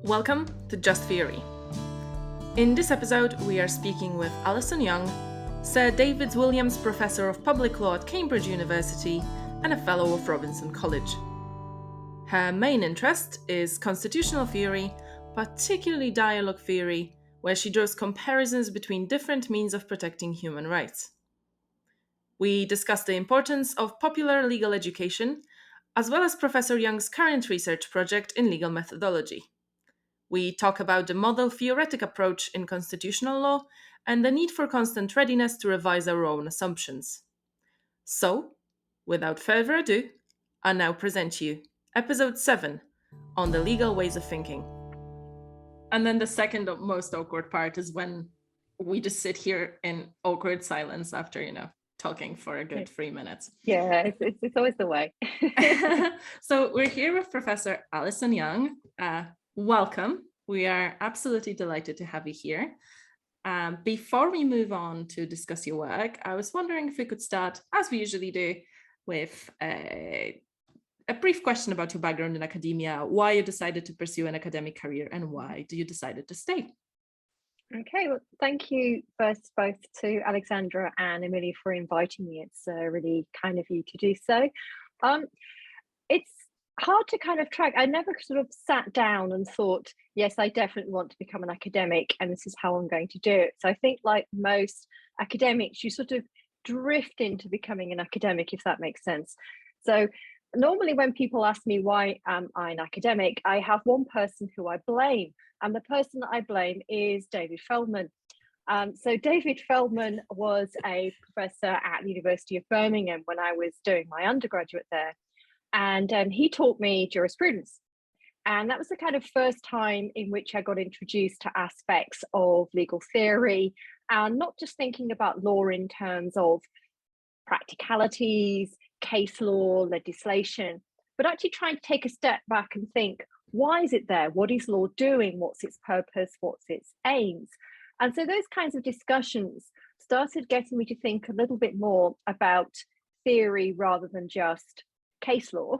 Welcome to Just Theory. In this episode, we are speaking with Alison Young, Sir David Williams Professor of Public Law at Cambridge University and a Fellow of Robinson College. Her main interest is constitutional theory, particularly dialogue theory, where she draws comparisons between different means of protecting human rights. We discuss the importance of popular legal education, as well as Professor Young's current research project in legal methodology. We talk about the model-theoretic approach in constitutional law and the need for constant readiness to revise our own assumptions. So, without further ado, I now present you Episode 7 on the legal ways of thinking. And then the second most awkward part is when we just sit here in awkward silence after, talking for a good 3 minutes. Yeah, it's always the way. So we're here with Professor Alison Young. Welcome. We are absolutely delighted to have you here. Before we move on to discuss your work, I was wondering if we could start, as we usually do, with a brief question about your background in academia, why you decided to pursue an academic career, and why you decided to stay. Okay, well, thank you first both to Aleksandra and Emilia for inviting me. It's really kind of you to do so. It's hard to kind of track. I never sort of sat down and thought, yes, I definitely want to become an academic and this is how I'm going to do it. So I think like most academics, you sort of drift into becoming an academic, if that makes sense. So normally when people ask me why am I an academic, I have one person who I blame, and the person that I blame is David Feldman. So David Feldman was a professor at the University of Birmingham when I was doing my undergraduate there, and he taught me jurisprudence. And that was the kind of first time in which I got introduced to aspects of legal theory, and not just thinking about law in terms of practicalities, case law, legislation, but actually trying to take a step back and think, why is it there? What is law doing? What's its purpose? What's its aims? And so those kinds of discussions started getting me to think a little bit more about theory rather than just case law.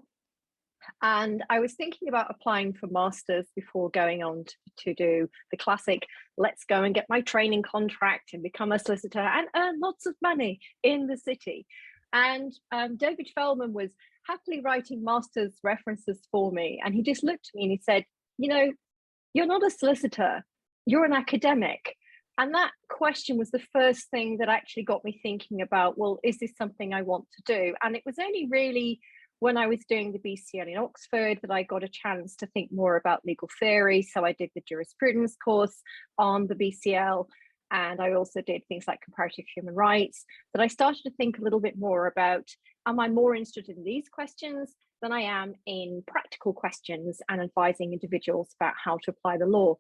And I was thinking about applying for masters before going on to do the classic, let's go and get my training contract and become a solicitor and earn lots of money in the city. And David Feldman was happily writing master's references for me. And he just looked at me and he said, you're not a solicitor, you're an academic. And that question was the first thing that actually got me thinking about, well, is this something I want to do? And it was only really when I was doing the BCL in Oxford that I got a chance to think more about legal theory. So I did the jurisprudence course on the BCL. And I also did things like comparative human rights, that I started to think a little bit more about, am I more interested in these questions than I am in practical questions and advising individuals about how to apply the law?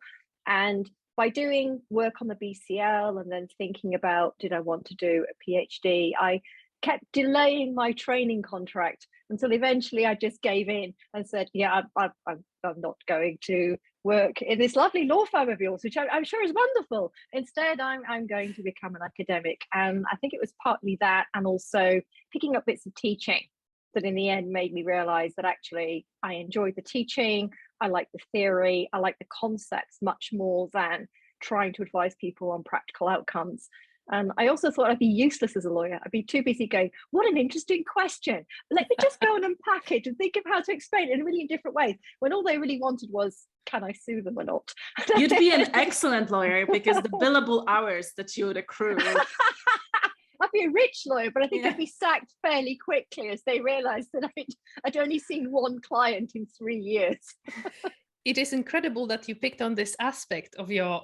And by doing work on the BCL and then thinking about, did I want to do a PhD, I kept delaying my training contract until eventually I just gave in and said, yeah, I'm not going to work in this lovely law firm of yours, which I'm sure is wonderful. Instead, I'm going to become an academic. And I think it was partly that, and also picking up bits of teaching that in the end made me realize that actually I enjoyed the teaching, I like the theory, I like the concepts much more than trying to advise people on practical outcomes. And I also thought I'd be useless as a lawyer. I'd be too busy going, what an interesting question. Let me just go and unpack it and think of how to explain it in a million different ways, when all they really wanted was, can I sue them or not? You'd be an excellent lawyer because the billable hours that you would accrue. I'd be a rich lawyer, but I think I'd be sacked fairly quickly as they realised that I'd only seen one client in 3 years. It is incredible that you picked on this aspect of your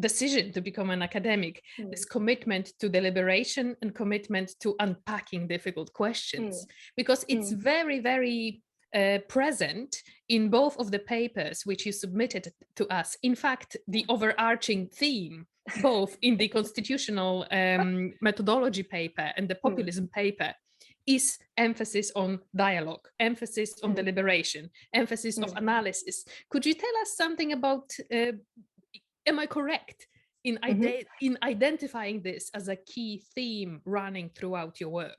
decision to become an academic, this commitment to deliberation and commitment to unpacking difficult questions, because it's very, very present in both of the papers which you submitted to us. In fact, the overarching theme, both in the constitutional methodology paper and the populism paper, is emphasis on dialogue, emphasis on deliberation, emphasis of analysis. Could you tell us something about am I correct in identifying this as a key theme running throughout your work?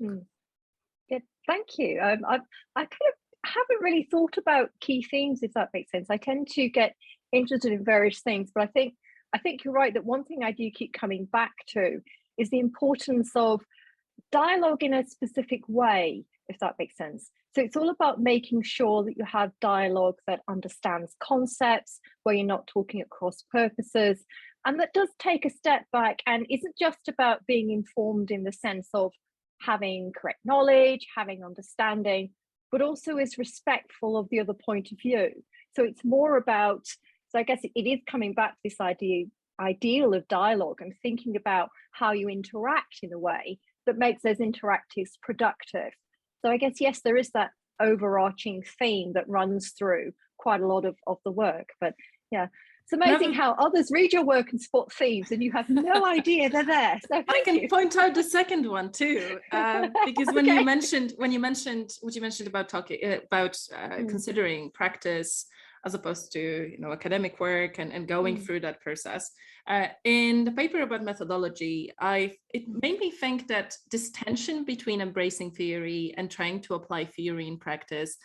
Yeah, thank you. I kind of haven't really thought about key themes, if that makes sense. I tend to get interested in various things, but I think you're right that one thing I do keep coming back to is the importance of dialogue in a specific way, if that makes sense. So it's all about making sure that you have dialogue that understands concepts, where you're not talking at cross purposes, and that does take a step back and isn't just about being informed in the sense of having correct knowledge, having understanding, but also is respectful of the other point of view. So it's more about, so I guess it is coming back to this ideal of dialogue and thinking about how you interact in a way that makes those interactives productive. So I guess, yes, there is that overarching theme that runs through quite a lot of the work. But yeah, it's amazing how others read your work and spot themes and you have no idea they're there. So I can point out the second one too, because when you mentioned what you mentioned about talking about considering practice as opposed to academic work and going through that process. In the paper about methodology, it made me think that this tension between embracing theory and trying to apply theory in practice,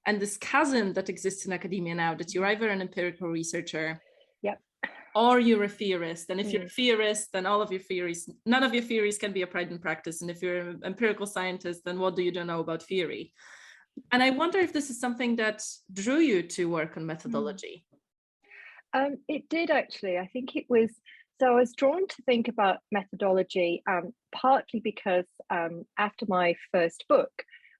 and this chasm that exists in academia now, that you're either an empirical researcher, or you're a theorist. And if you're a theorist, then none of your theories can be applied in practice. And if you're an empirical scientist, then what do you know about theory? And I wonder if this is something that drew you to work on methodology. It did, actually. I think it was, so I was drawn to think about methodology, partly because after my first book,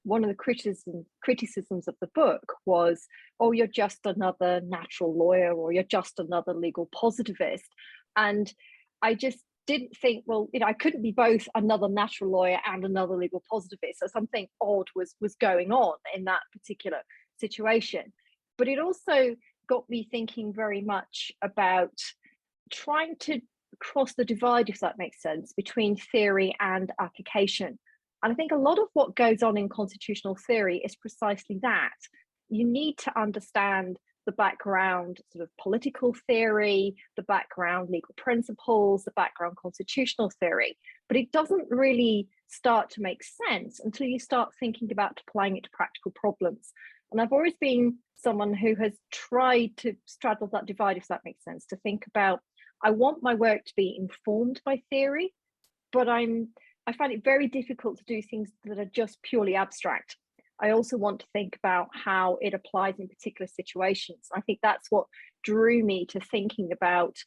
one of the criticisms of the book was, oh, you're just another natural lawyer, or you're just another legal positivist. And I just didn't think, well, I couldn't be both another natural lawyer and another legal positivist. So something odd was going on in that particular situation. But it also got me thinking very much about trying to cross the divide, if that makes sense, between theory and application. And I think a lot of what goes on in constitutional theory is precisely that. You need to understand the background sort of political theory, the background legal principles, the background constitutional theory, but it doesn't really start to make sense until you start thinking about applying it to practical problems. And I've always been someone who has tried to straddle that divide, if that makes sense, to think about, I want my work to be informed by theory, but I find it very difficult to do things that are just purely abstract. I also want to think about how it applies in particular situations. I think that's what drew me to thinking about,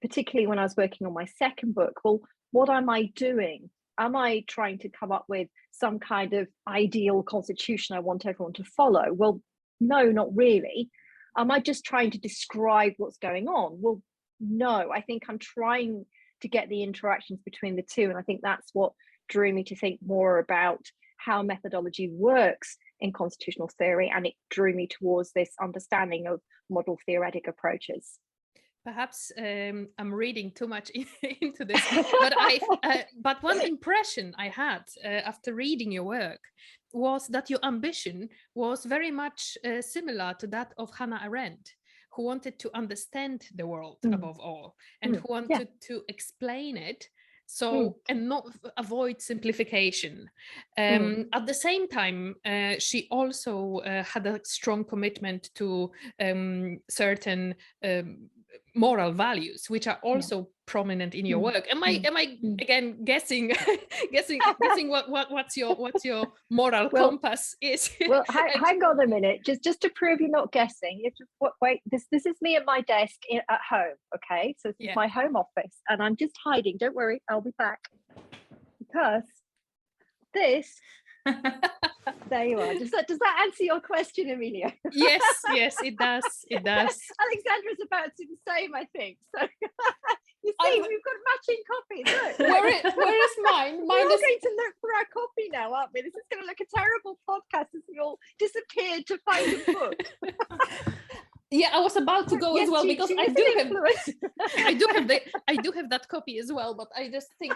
particularly when I was working on my second book, well, what am I doing? Am I trying to come up with some kind of ideal constitution I want everyone to follow? Well, no, not really. Am I just trying to describe what's going on? Well, no, I think I'm trying to get the interactions between the two. And I think that's what drew me to think more about how methodology works in constitutional theory, and it drew me towards this understanding of model theoretic approaches. Perhaps I'm reading too much into this, but one impression I had after reading your work was that your ambition was very much similar to that of Hannah Arendt, who wanted to understand the world above all, and who wanted to explain it and not avoid simplification. At the same time, she also had a strong commitment to certain moral values, which are also prominent in your work. Am I again guessing what's your moral compass is? Well, hang on a minute, just to prove you're not guessing. You just wait. This is me at my desk at home. Okay, so this is my home office, and I'm just hiding. Don't worry, I'll be back, because this. There you are. Does that answer your question, Emilia? Yes, it does. Aleksandra's about to do the same, I think. So you see, we've got matching copies. Look. Where is mine? We're all going to look for our copy now, aren't we? This is going to look a terrible podcast as we all disappeared to find a book. Yeah, I was about to go as well, because I do have that copy as well, but I just think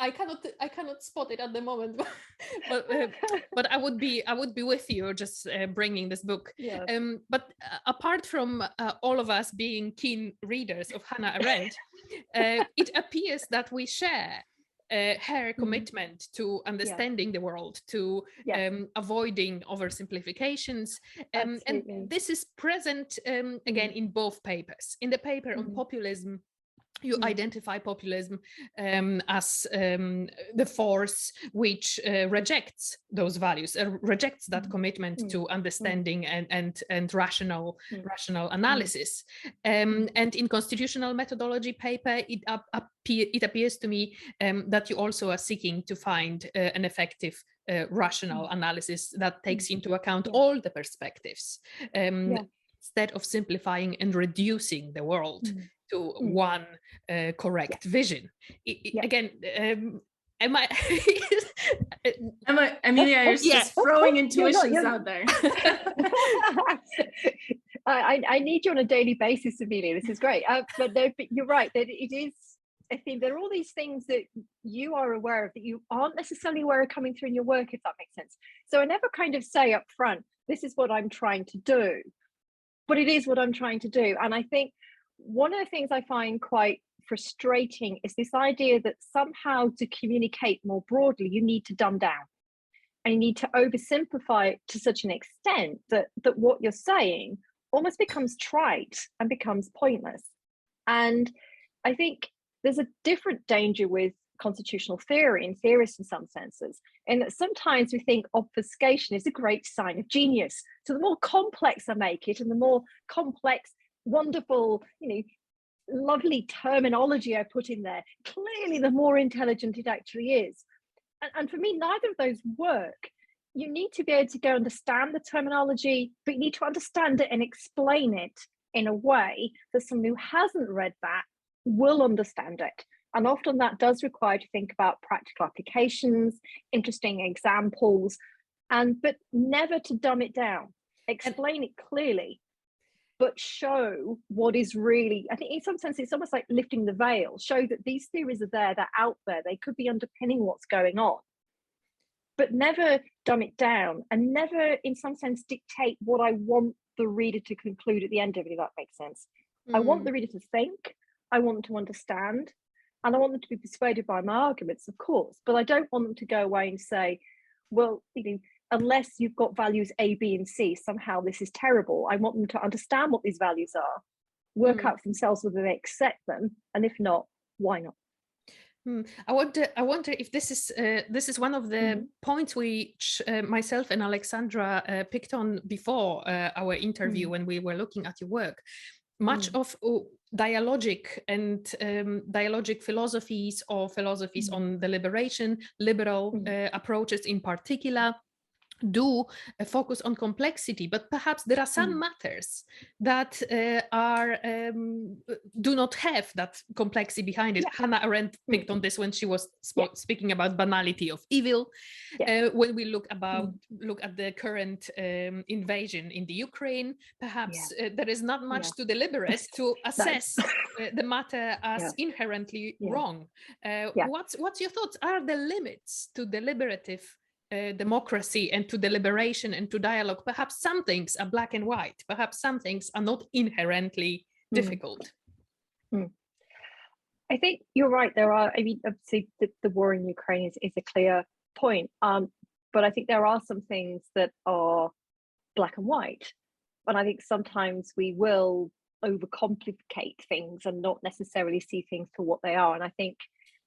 I cannot spot it at the moment, but I would be with you just bringing this book. Yeah. But apart from all of us being keen readers of Hannah Arendt, it appears that we share her commitment to understanding the world, to avoiding oversimplifications. And this is present again in both papers. In the paper on populism, you identify populism as the force which rejects those values, rejects that commitment to understanding and rational analysis. And in constitutional methodology paper, it appears to me that you also are seeking to find an effective rational analysis that takes into account all the perspectives, instead of simplifying and reducing the world to one correct vision. Again, am I? Emilia, you're just throwing intuitions out there. I need you on a daily basis, Emilia. This is great. But you're right that it is. I think there are all these things that you are aware of that you aren't necessarily aware of coming through in your work, if that makes sense. So I never kind of say up front, this is what I'm trying to do, but it is what I'm trying to do. And I think one of the things I find quite frustrating is this idea that somehow to communicate more broadly, you need to dumb down and you need to oversimplify it to such an extent that what you're saying almost becomes trite and becomes pointless. And I think there's a different danger with constitutional theory and theorists in some senses, in that sometimes we think obfuscation is a great sign of genius. So the more complex I make it and the more complex, wonderful, lovely terminology I put in there, clearly the more intelligent it actually is. And for me, neither of those work. You need to be able to go understand the terminology, but you need to understand it and explain it in a way that someone who hasn't read that will understand it. And often that does require to think about practical applications, interesting examples, but never to dumb it down. Explain it clearly, but show what is really, I think in some sense, it's almost like lifting the veil, show that these theories are there, they're out there, they could be underpinning what's going on, but never dumb it down and never in some sense dictate what I want the reader to conclude at the end of it, if that makes sense. I want the reader to think, I want them to understand, and I want them to be persuaded by my arguments, of course, but I don't want them to go away and say, well, unless you've got values A, B, and C, somehow this is terrible. I want them to understand what these values are, work out for themselves whether they accept them, and if not, why not? I wonder if this is one of the points which myself and Aleksandra picked on before our interview when we were looking at your work. Much of dialogic and dialogic philosophies or philosophies on deliberation, liberal approaches in particular, do focus on complexity, but perhaps there are some matters that do not have that complexity behind it. Hannah Arendt picked on this when she was speaking about banality of evil. When we look at the current invasion in the Ukraine, perhaps there is not much to deliberate to assess the matter as inherently wrong. What's your thoughts? Are the limits to deliberative democracy and to deliberation and to dialogue? Perhaps some things are black and white, perhaps some things are not inherently difficult. I think you're right. There are, obviously the war in Ukraine is a clear point, but I think there are some things that are black and white, and I think sometimes we will overcomplicate things and not necessarily see things for what they are, and I think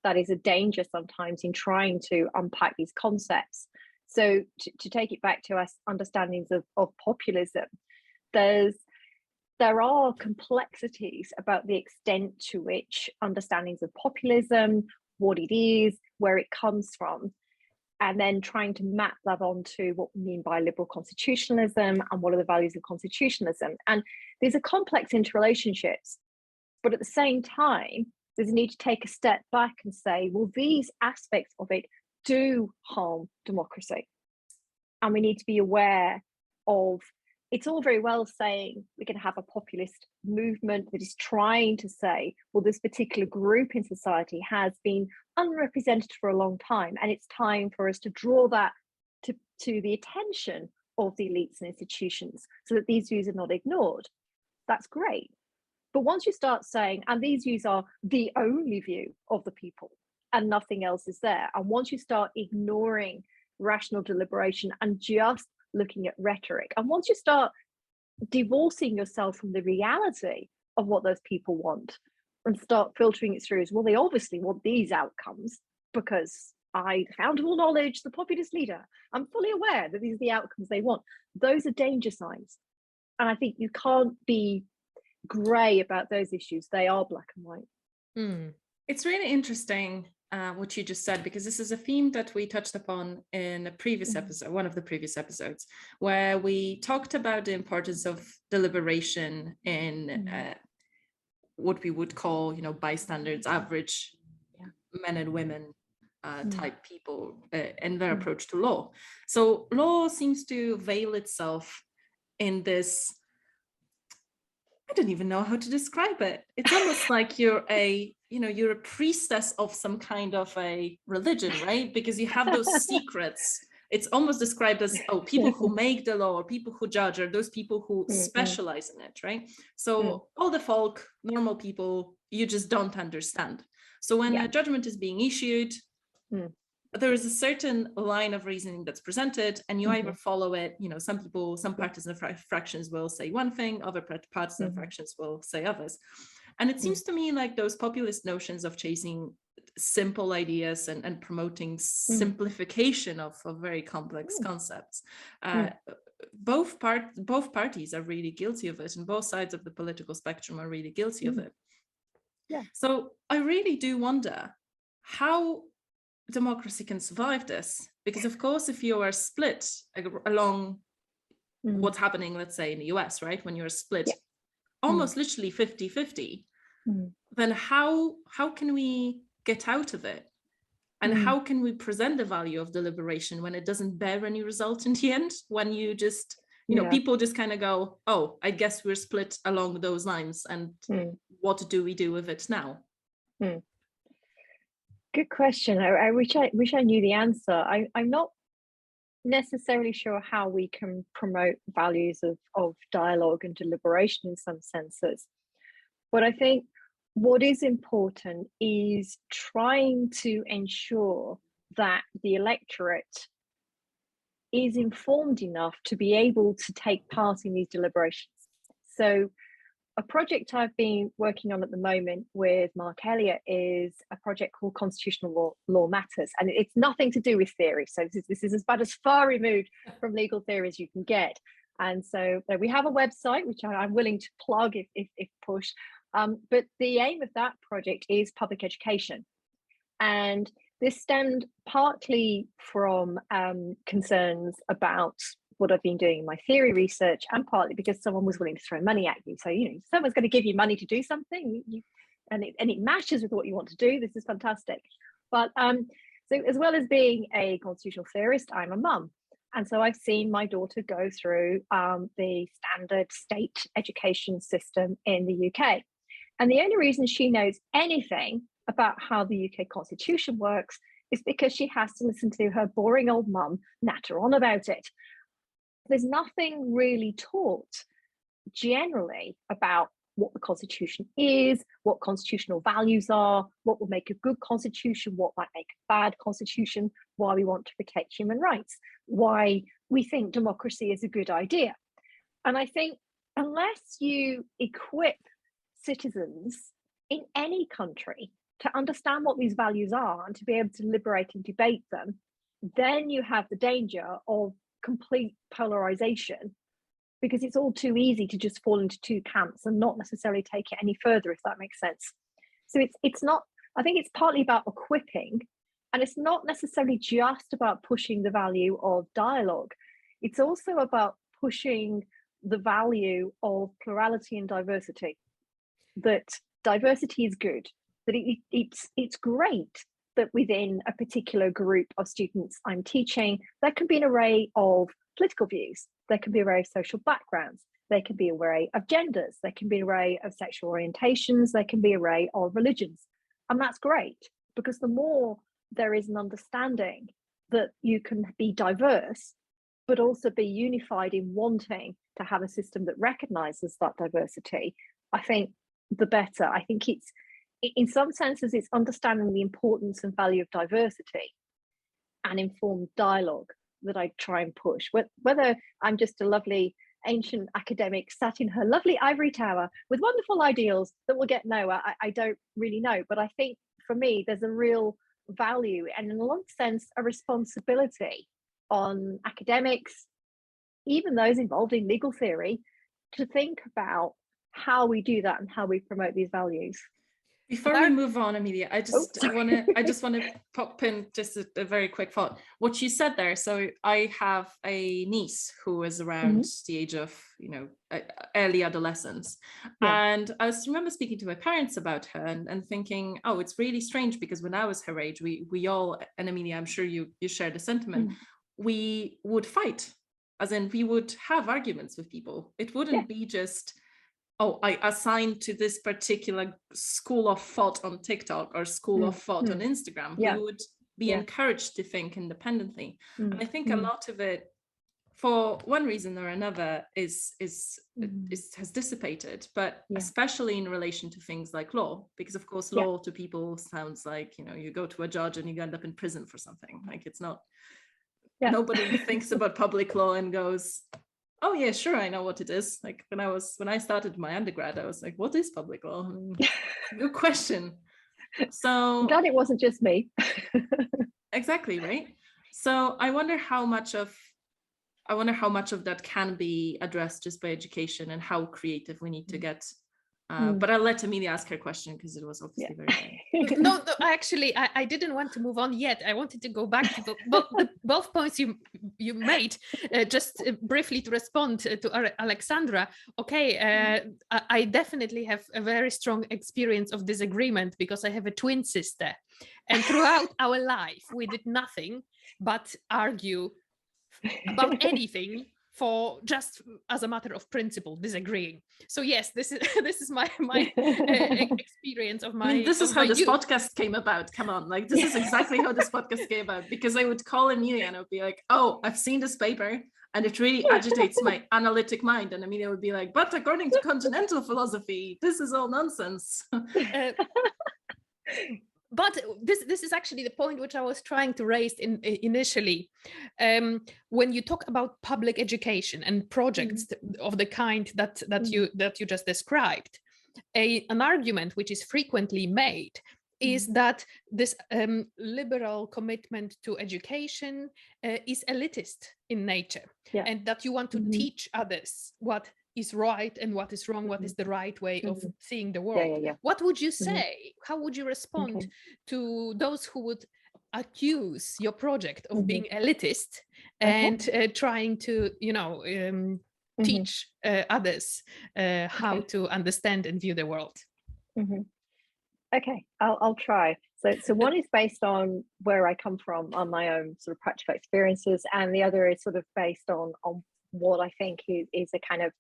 that is a danger sometimes in trying to unpack these concepts. So to take it back to us understandings of populism, there are complexities about the extent to which understandings of populism, what it is, where it comes from, and then trying to map that onto what we mean by liberal constitutionalism and what are the values of constitutionalism. And these are complex interrelationships, but at the same time, there's a need to take a step back and say, well, these aspects of it do harm democracy. And we need to be aware of, it's all very well saying we're going to have a populist movement that is trying to say, well, this particular group in society has been unrepresented for a long time, and it's time for us to draw that to the attention of the elites and institutions so that these views are not ignored. That's great. But once you start saying, and these views are the only view of the people, and nothing else is there. And once you start ignoring rational deliberation and just looking at rhetoric, and once you start divorcing yourself from the reality of what those people want and start filtering it through as, well, they obviously want these outcomes because I, the founder of all knowledge, the populist leader, I'm fully aware that these are the outcomes they want. Those are danger signs. And I think you can't be grey about those issues. They are black and white. It's really interesting what you just said, because this is a theme that we touched upon in a previous episode, one of the previous episodes, where we talked about the importance of deliberation in what we would call, bystanders, average men and women type people in their approach to law. So law seems to veil itself in this, I don't even know how to describe it. It's almost like you're a priestess of some kind of a religion, right? Because you have those secrets. It's almost described as, people who make the law, or people who judge, or those people who specialize in it, right? So all the folk, normal people, you just don't understand. So when a judgment is being issued, there is a certain line of reasoning that's presented, and you either follow it. Some parties and fractions will say one thing, other parties and fractions will say others. And it seems to me like those populist notions of chasing simple ideas and promoting simplification of very complex concepts, both parties are really guilty of it, and both sides of the political spectrum are really guilty of it. So I really do wonder how democracy can survive this, because of course, if you are split along what's happening, let's say in the US, right, when you're split almost literally 50-50, then how can we get out of it, and how can we present the value of deliberation when it doesn't bear any result in the end, when you just people just kind of go, oh, I guess we're split along those lines, and what do we do with it now? Good question. I wish I knew the answer. I'm not necessarily sure how we can promote values of dialogue and deliberation in some senses. But I think what is important is trying to ensure that the electorate is informed enough to be able to take part in these deliberations. So a project I've been working on at the moment with Mark Elliott is a project called Constitutional Law Matters, and it's nothing to do with theory. So this is about as far removed from legal theory as you can get. And so we have a website, which I'm willing to plug if pushed. But the aim of that project is public education. And this stemmed partly from concerns about what I've been doing in my theory research, and partly because someone was willing to throw money at you. So, someone's going to give you money to do something, and it matches with what you want to do. This is fantastic. But so as well as being a constitutional theorist, I'm a mum. And so I've seen my daughter go through the standard state education system in the UK. And the only reason she knows anything about how the UK constitution works is because she has to listen to her boring old mum natter on about it. There's nothing really taught generally about what the constitution is, what constitutional values are, what will make a good constitution, what might make a bad constitution, why we want to protect human rights, why we think democracy is a good idea. And I think unless you equip citizens in any country to understand what these values are and to be able to deliberate and debate them, then you have the danger of complete polarization, because it's all too easy to just fall into two camps and not necessarily take it any further, if that makes sense. So it's not, I think it's partly about equipping, and it's not necessarily just about pushing the value of dialogue. It's also about pushing the value of plurality and diversity, that diversity is good, that it's great that within a particular group of students I'm teaching, there can be an array of political views, there can be an array of social backgrounds, there can be an array of genders, there can be an array of sexual orientations, there can be an array of religions. And that's great, because the more there is an understanding that you can be diverse, but also be unified in wanting to have a system that recognizes that diversity, I think the better. I think in some senses, it's understanding the importance and value of diversity and informed dialogue that I try and push. Whether I'm just a lovely ancient academic sat in her lovely ivory tower with wonderful ideals that will get nowhere, I don't really know. But I think for me, there's a real value and, in a long sense, a responsibility on academics, even those involved in legal theory, to think about how we do that and how we promote these values. Before we move on, Emilia, I just want to pop in just a very quick thought. What you said there. So I have a niece who is around the age of, early adolescence. Yeah. And I remember speaking to my parents about her and thinking, oh, it's really strange, because when I was her age, we all, and Emilia, I'm sure you share the sentiment, we would fight, as in we would have arguments with people. It wouldn't be just, oh, I assigned to this particular school of thought on TikTok or school of thought on Instagram. We would be encouraged to think independently. And I think a lot of it, for one reason or another, has dissipated, but especially in relation to things like law, because of course law to people sounds like, you go to a judge and you end up in prison for something. Like, it's not, nobody thinks about public law and goes, oh yeah, sure, I know what it is. Like when I started my undergrad, I was like, what is public law? Good question. So I'm glad it wasn't just me. Exactly, right? So I wonder how much of that can be addressed just by education, and how creative we need to get. But I'll let Emilia ask her question, because it was obviously very no, actually, I didn't want to move on yet. I wanted to go back to both points you made, just briefly to respond to Aleksandra. Okay, I definitely have a very strong experience of disagreement, because I have a twin sister, and throughout our life we did nothing but argue about anything, for just as a matter of principle, disagreeing. So yes, this is my experience of my. This is how this podcast came about. Come on, like this is exactly how this podcast came about, because I would call Emilia and I would be like, "Oh, I've seen this paper and it really agitates my analytic mind," and Emilia would be like, "But according to continental philosophy, this is all nonsense." But this is actually the point which I was trying to raise initially. When you talk about public education and projects of the kind that you just described, an argument which is frequently made is that this liberal commitment to education is elitist in nature, and that you want to teach others what is right and what is wrong, what is the right way of seeing the world. What would you say? How would you respond to those who would accuse your project of being elitist and trying to, teach others how to understand and view the world? Okay, I'll try. So one is based on where I come from, on my own sort of practical experiences, and the other is sort of based on what I think is a kind of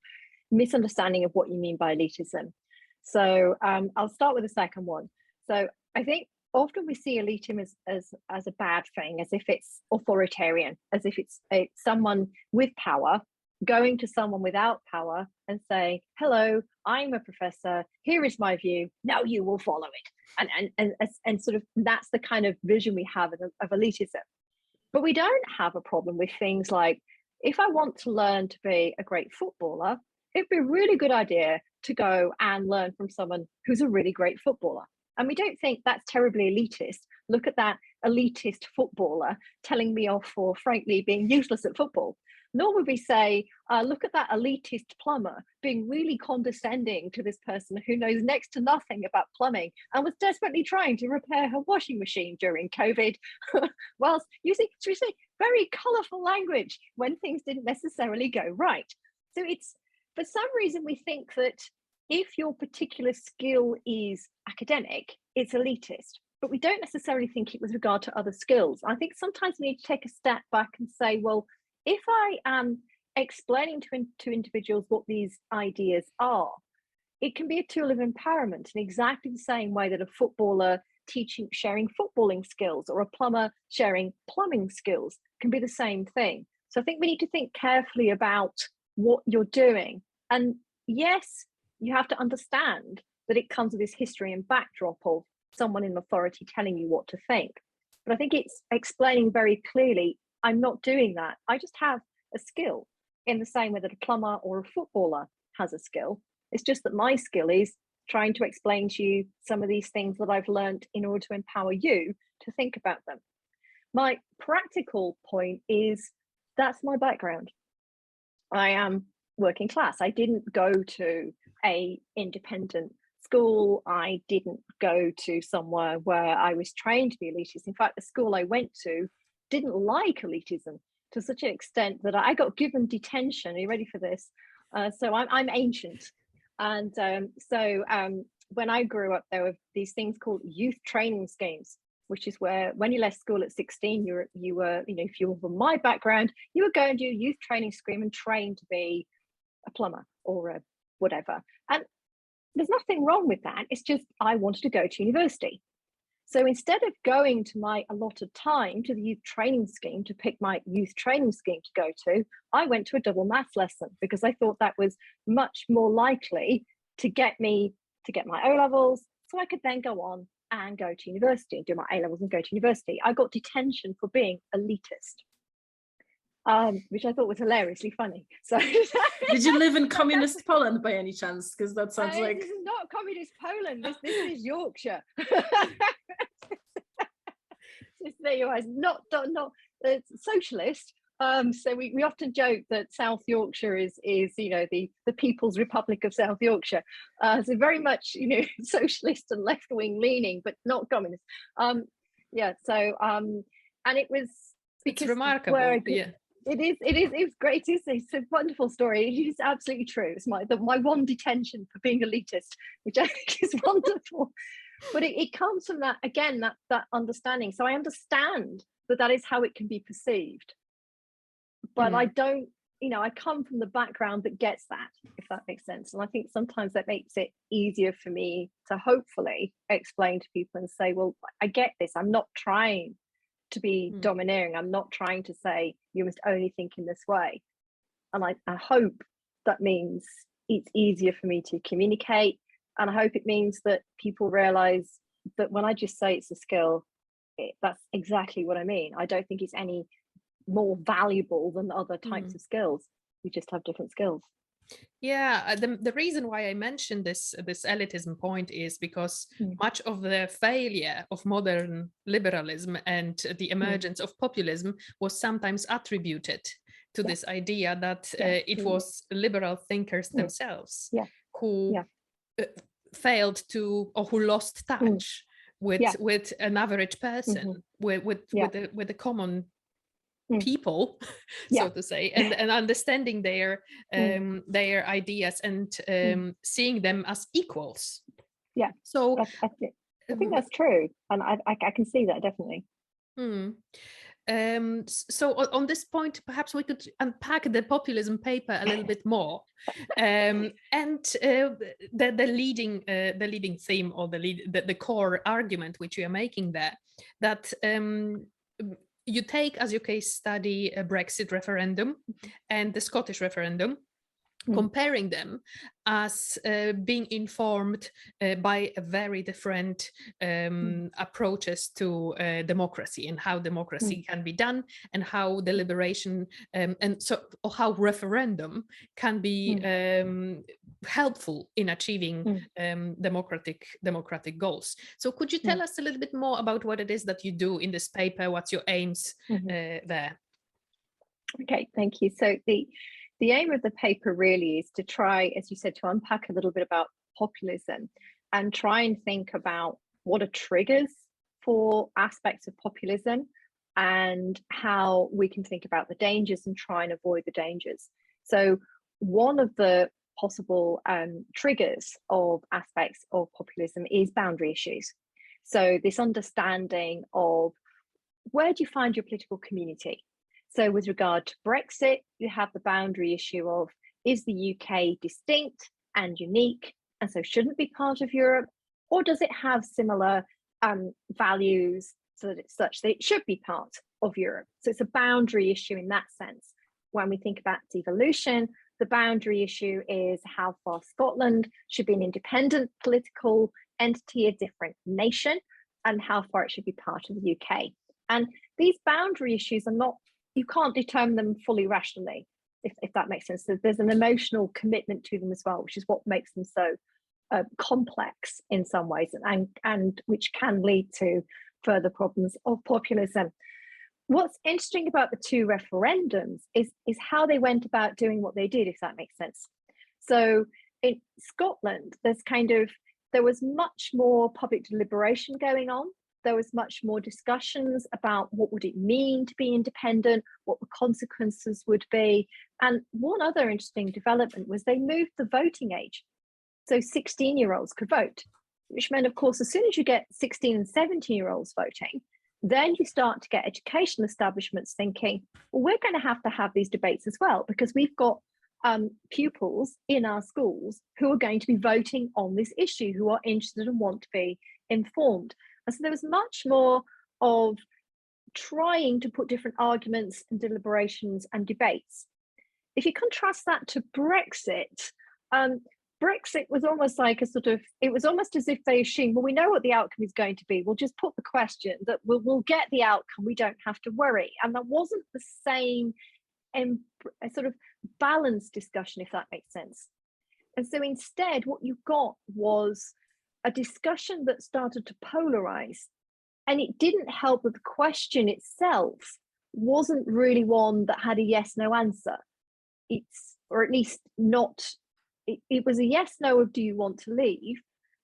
misunderstanding of what you mean by elitism. So I'll start with the second one. So I think often we see elitism as a bad thing, as if it's authoritarian, as if it's someone with power going to someone without power and saying, hello, I'm a professor, here is my view, now you will follow it. And sort of that's the kind of vision we have of elitism. But we don't have a problem with things like, if I want to learn to be a great footballer, it'd be a really good idea to go and learn from someone who's a really great footballer. And we don't think that's terribly elitist. Look at that elitist footballer telling me off for, frankly, being useless at football. Nor would we say, look at that elitist plumber being really condescending to this person who knows next to nothing about plumbing and was desperately trying to repair her washing machine during COVID, whilst using, should we say, very colourful language when things didn't necessarily go right. So it's, for some reason, we think that if your particular skill is academic, it's elitist, but we don't necessarily think it with regard to other skills. I think sometimes we need to take a step back and say, well, if I am explaining to individuals what these ideas are, it can be a tool of empowerment in exactly the same way that a footballer sharing footballing skills or a plumber sharing plumbing skills can be the same thing. So I think we need to think carefully about what you're doing. And yes, you have to understand that it comes with this history and backdrop of someone in authority telling you what to think. But I think it's explaining very clearly, I'm not doing that. I just have a skill in the same way that a plumber or a footballer has a skill. It's just that my skill is trying to explain to you some of these things that I've learned in order to empower you to think about them. My practical point is that's my background. I am working class. I didn't go to a independent school. I didn't go to somewhere where I was trained to be elitist. In fact, the school I went to didn't like elitism to such an extent that I got given detention. Are you ready for this? So I'm ancient. And when I grew up, there were these things called youth training schemes, which is where when you left school at 16, you were, if you were from my background, you were going to do a youth training scheme and train to be a plumber or a whatever. And there's nothing wrong with that. It's just I wanted to go to university. So instead of going to my allotted time to the youth training scheme to pick my youth training scheme to go to, I went to a double maths lesson because I thought that was much more likely to get me to get my O-levels, so I could then go on and go to university and do my A-levels and go to university. I got detention for being elitist, which I thought was hilariously funny. So did you live in communist Poland by any chance? Because that sounds like... This is not communist Poland, this is Yorkshire. There you are, not socialist. So we often joke that South Yorkshire is the People's Republic of South Yorkshire. So very much socialist and left wing leaning, but not communist. And it was because it's remarkable. It's great. It's a wonderful story. It is absolutely true. It's my one detention for being elitist, which I think is wonderful. But it comes from that, again, that understanding. So I understand that is how it can be perceived. But I don't, I come from the background that gets that, if that makes sense. And I think sometimes that makes it easier for me to hopefully explain to people and say, well, I get this. I'm not trying to be domineering. I'm not trying to say you must only think in this way. And I hope that means it's easier for me to communicate. And I hope it means that people realize that when I just say it's a skill, that's exactly what I mean. I don't think it's any more valuable than other types of skills. We just have different skills. Yeah, the reason why I mentioned this elitism point is because much of the failure of modern liberalism and the emergence of populism was sometimes attributed to this idea that it was liberal thinkers themselves who failed to, or who lost touch with an average person, with the common people, so to say, and understanding their ideas and seeing them as equals. Yeah. So I think that's true, and I can see that definitely. So on this point, perhaps we could unpack the populism paper a little bit more, and the leading theme, or the core argument which you are making there, that you take as your case study a Brexit referendum and the Scottish referendum, comparing them as being informed by a very different approaches to democracy, and how democracy can be done, and how deliberation or how referendum can be helpful in achieving democratic goals. So could you tell us a little bit more about what it is that you do in this paper? What's your aims there? Okay, thank you. So the aim of the paper really is to try, as you said, to unpack a little bit about populism and try and think about what are triggers for aspects of populism and how we can think about the dangers and try and avoid the dangers. So one of the possible triggers of aspects of populism is boundary issues. So this understanding of where do you find your political community? So with regard to Brexit, you have the boundary issue of, is the UK distinct and unique, and so shouldn't be part of Europe? Or does it have similar values so that it's such that it should be part of Europe? So it's a boundary issue in that sense. When we think about devolution, the boundary issue is how far Scotland should be an independent political entity, a different nation, and how far it should be part of the UK. And these boundary issues are not, you can't determine them fully rationally, if that makes sense. So there's an emotional commitment to them as well, which is what makes them so complex in some ways, and which can lead to further problems of populism. What's interesting about the two referendums is how they went about doing what they did, if that makes sense. So in Scotland, there was much more public deliberation going on. There was much more discussions about what would it mean to be independent, what the consequences would be. And one other interesting development was they moved the voting age. So 16-year-olds could vote, which meant, of course, as soon as you get 16 and 17-year-olds voting, then you start to get educational establishments thinking, well, we're going to have these debates as well, because we've got pupils in our schools who are going to be voting on this issue, who are interested and want to be informed. And so there was much more of trying to put different arguments and deliberations and debates. If you contrast that to Brexit, Brexit was almost like it was almost as if they assumed, well, we know what the outcome is going to be. We'll just put the question that we'll get the outcome. We don't have to worry. And that wasn't the same sort of balanced discussion, if that makes sense. And so instead, what you got was a discussion that started to polarize. And it didn't help that the question itself wasn't really one that had a yes/no answer. Or at least not. It was a yes/no of do you want to leave,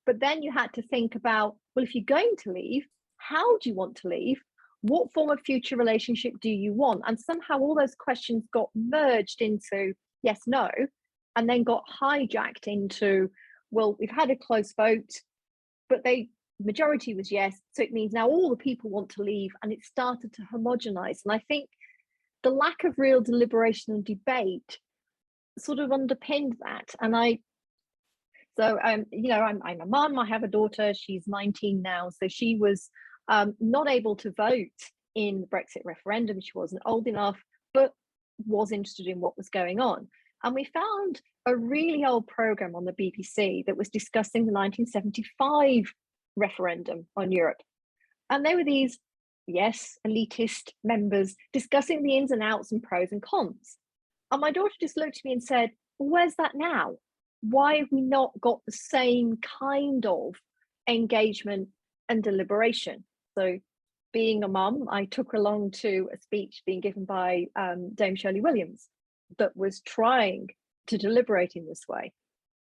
but then you had to think about, well, if you're going to leave, how do you want to leave? What form of future relationship do you want? And somehow all those questions got merged into yes/no, and then got hijacked into, well, we've had a close vote, but majority was yes, so it means now all the people want to leave, and it started to homogenize. And I think the lack of real deliberation and debate sort of underpinned that. And I'm a mum, I have a daughter, she's 19 now, so she was not able to vote in the Brexit referendum. She wasn't old enough, but was interested in what was going on. And we found a really old program on the BBC that was discussing the 1975 referendum on Europe. And there were these, yes, elitist members discussing the ins and outs and pros and cons. And my daughter just looked at me and said, well, where's that now? Why have we not got the same kind of engagement and deliberation? So being a mum, I took her along to a speech being given by Dame Shirley Williams that was trying to deliberate in this way.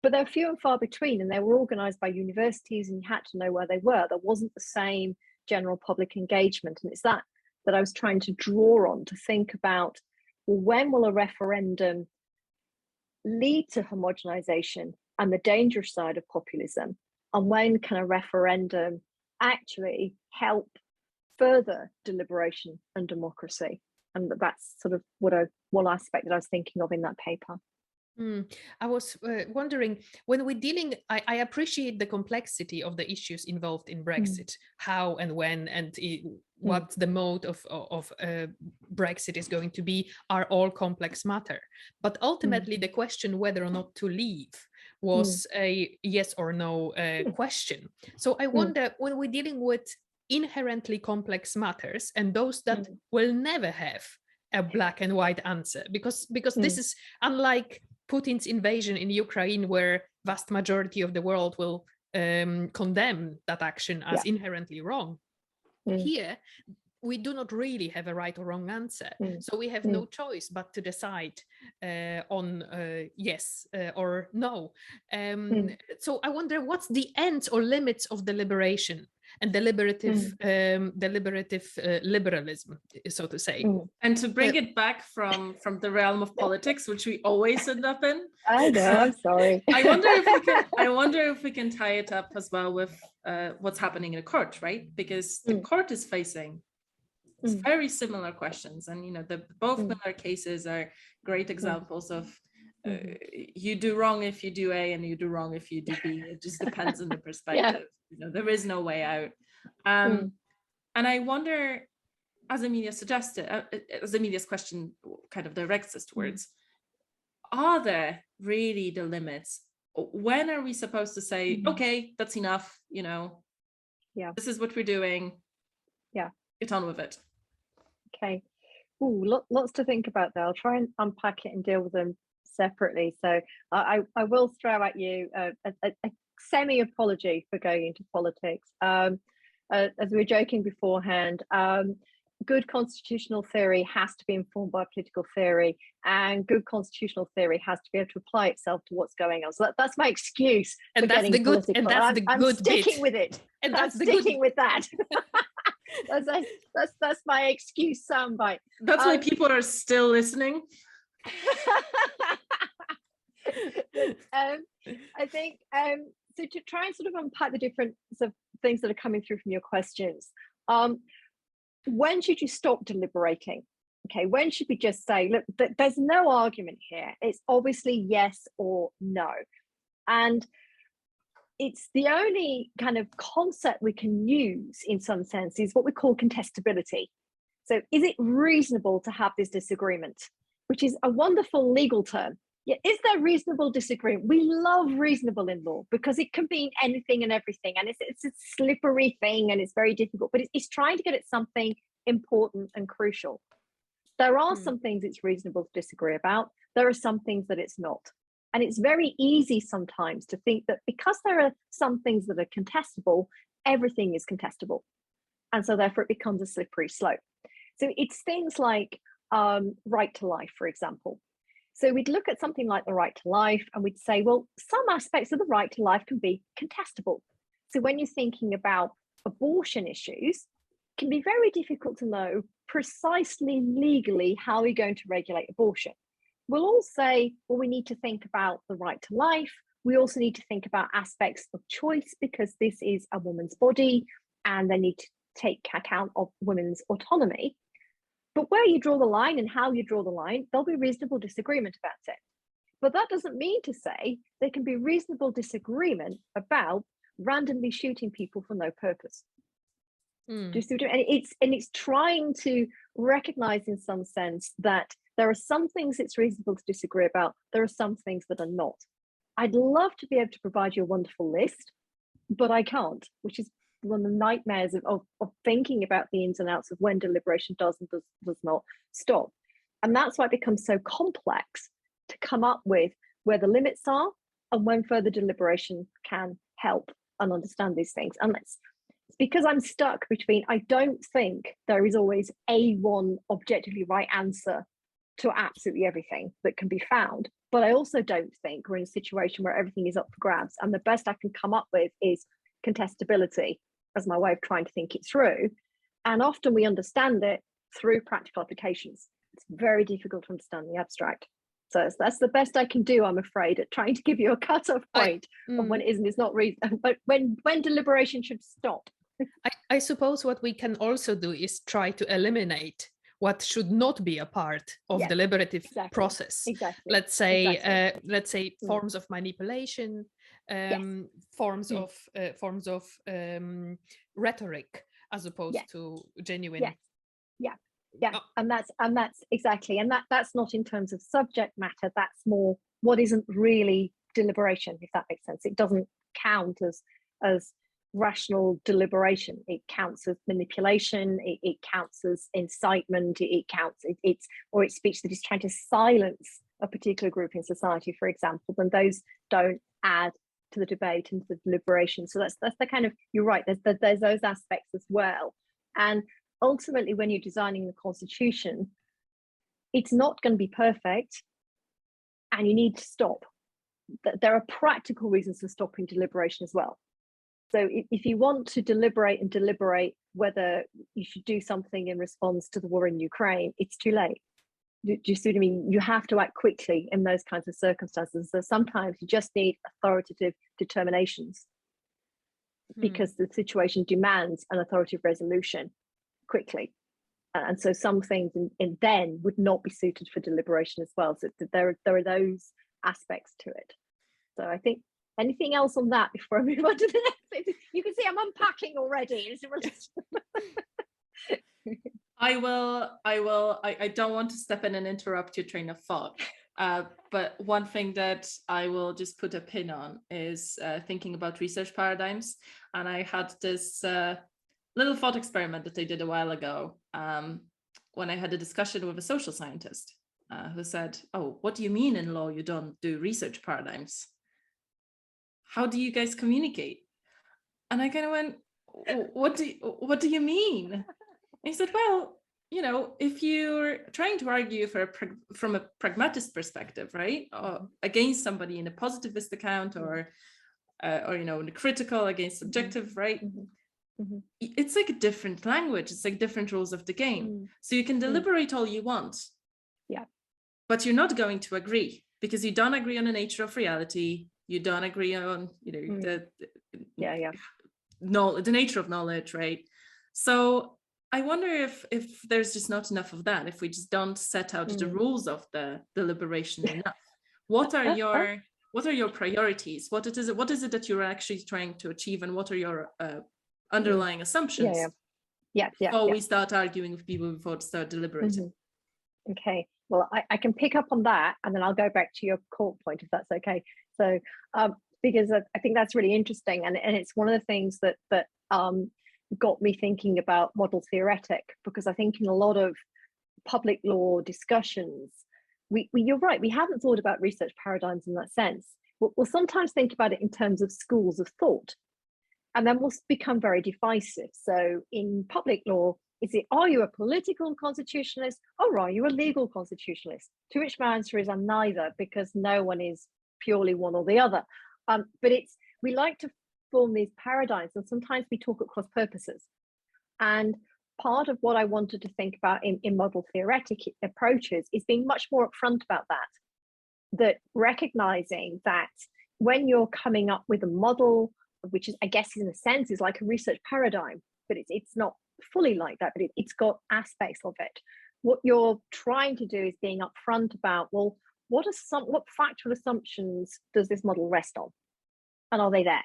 But they're few and far between, and they were organised by universities, and you had to know where they were. There wasn't the same general public engagement. And it's that I was trying to draw on to think about, well, when will a referendum lead to homogenization and the dangerous side of populism? And when can a referendum actually help further deliberation and democracy? And that's sort of one aspect that I was thinking of in that paper. I was wondering, when we're dealing, I appreciate the complexity of the issues involved in Brexit, how and when and what the mode of Brexit is going to be are all complex matter. But ultimately, the question whether or not to leave was a yes or no question. So I wonder, when we're dealing with inherently complex matters and those that will never have a black and white answer, because this is unlike Putin's invasion in Ukraine, where vast majority of the world will condemn that action as inherently wrong. Here, we do not really have a right or wrong answer. So we have no choice but to decide on yes or no. So I wonder, what's the ends or limits of deliberation and deliberative liberalism, so to say. And to bring it back from the realm of politics, which we always end up in. I know, I'm sorry. I wonder if we can tie it up as well with what's happening in the court, right? Because the court is facing very similar questions, and both Miller cases are great examples of you do wrong if you do A and you do wrong if you do B. It just depends on the perspective. There is no way out. And I wonder, as Emilia suggested, as Emilia's question kind of directs us towards, are there really the limits? When are we supposed to say, okay, that's enough, this is what we're doing, get on with it? Okay. Ooh, lots to think about there. I'll try and unpack it and deal with them separately. So I will throw at you a semi-apology for going into politics. As we were joking beforehand, good constitutional theory has to be informed by political theory, and good constitutional theory has to be able to apply itself to what's going on. So that's my excuse. And that's the good. And that's the good bit. I'm sticking with it. And I'm sticking with that. That's my excuse soundbite. That's why people are still listening. I think so. To try and sort of unpack the different sort of things that are coming through from your questions. When should you stop deliberating? Okay, when should we just say, look, there's no argument here. It's obviously yes or no. And it's the only kind of concept we can use in some sense is what we call contestability. So is it reasonable to have this disagreement, which is a wonderful legal term. Yeah, is there reasonable disagreement? We love reasonable in law because it can mean anything and everything, and it's a slippery thing and it's very difficult, but it's trying to get at something important and crucial. There are some things it's reasonable to disagree about. There are some things that it's not. And it's very easy sometimes to think that because there are some things that are contestable, everything is contestable. And so therefore it becomes a slippery slope. So it's things like right to life, for example. So we'd look at something like the right to life and we'd say, well, some aspects of the right to life can be contestable. So when you're thinking about abortion issues, it can be very difficult to know precisely legally how we're going to regulate abortion. We'll all say, well, we need to think about the right to life. We also need to think about aspects of choice because this is a woman's body and they need to take account of women's autonomy. But where you draw the line and how you draw the line, there'll be reasonable disagreement about it. But that doesn't mean to say there can be reasonable disagreement about randomly shooting people for no purpose. And it's trying to recognize in some sense that there are some things it's reasonable to disagree about. There are some things that are not. I'd love to be able to provide you a wonderful list, but I can't, which is one of the nightmares of thinking about the ins and outs of when deliberation does and does not stop. And that's why it becomes so complex to come up with where the limits are and when further deliberation can help and understand these things. And it's because I'm stuck between, I don't think there is always a one objectively right answer to absolutely everything that can be found. But I also don't think we're in a situation where everything is up for grabs. And the best I can come up with is contestability as my way of trying to think it through. And often we understand it through practical applications. It's very difficult to understand the abstract. So that's the best I can do, I'm afraid, at trying to give you a cutoff point on when it is and is not reason, but when deliberation should stop. I suppose what we can also do is try to eliminate what should not be a part of deliberative process. Let's say forms of manipulation, forms of rhetoric as opposed to genuine. And that's exactly, and that's not in terms of subject matter. That's more what isn't really deliberation, if that makes sense. It doesn't count as rational deliberation. It counts as manipulation. It counts as incitement. It speech that is trying to silence a particular group in society, for example. Then those don't add to the debate and to the deliberation. So that's the kind of, you're right. There's those aspects as well. And ultimately, when you're designing the Constitution, it's not going to be perfect, and you need to stop. There are practical reasons for stopping deliberation as well. So if you want to deliberate whether you should do something in response to the war in Ukraine, it's too late. Do you see what I mean? You have to act quickly in those kinds of circumstances. So sometimes you just need authoritative determinations because the situation demands an authoritative resolution quickly. And so some things in then would not be suited for deliberation as well. So there are those aspects to it. So I think anything else on that before I move on to the next thing? You can see I'm unpacking already. I don't want to step in and interrupt your train of thought. But one thing that I will just put a pin on is thinking about research paradigms. And I had this little thought experiment that I did a while ago when I had a discussion with a social scientist who said, "Oh, what do you mean in law you don't do research paradigms? How do you guys communicate?" And I kind of went, what do you mean? And he said, "Well, you know, if you're trying to argue from a pragmatist perspective, right, against somebody in a positivist account or you know, in a critical against subjective, right, it's like a different language. It's like different rules of the game. So you can deliberate all you want, but you're not going to agree because you don't agree on the nature of reality. You don't agree on, you know, the nature of knowledge, right? So I wonder if there's just not enough of that, if we just don't set out the rules of the deliberation enough. What are your priorities? What is it that you're actually trying to achieve, and what are your underlying assumptions? Before we start arguing with people, before we start deliberating. Okay, well, I can pick up on that, and then I'll go back to your core point, if that's okay. So because I think that's really interesting, and it's one of the things that got me thinking about model-theoretic, because I think in a lot of public law discussions, you're right, we haven't thought about research paradigms in that sense. We'll sometimes think about it in terms of schools of thought, and then we'll become very divisive. So in public law, are you a political constitutionalist or are you a legal constitutionalist? To which my answer is I'm neither, because no one is purely one or the other. But we like to form these paradigms, and sometimes we talk across purposes. And part of what I wanted to think about in model theoretic approaches is being much more upfront about that recognizing that when you're coming up with a model, which is, I guess, in a sense, is like a research paradigm, but it's not fully like that, but it's got aspects of it. What you're trying to do is being upfront about, well, what factual assumptions does this model rest on? And are they there?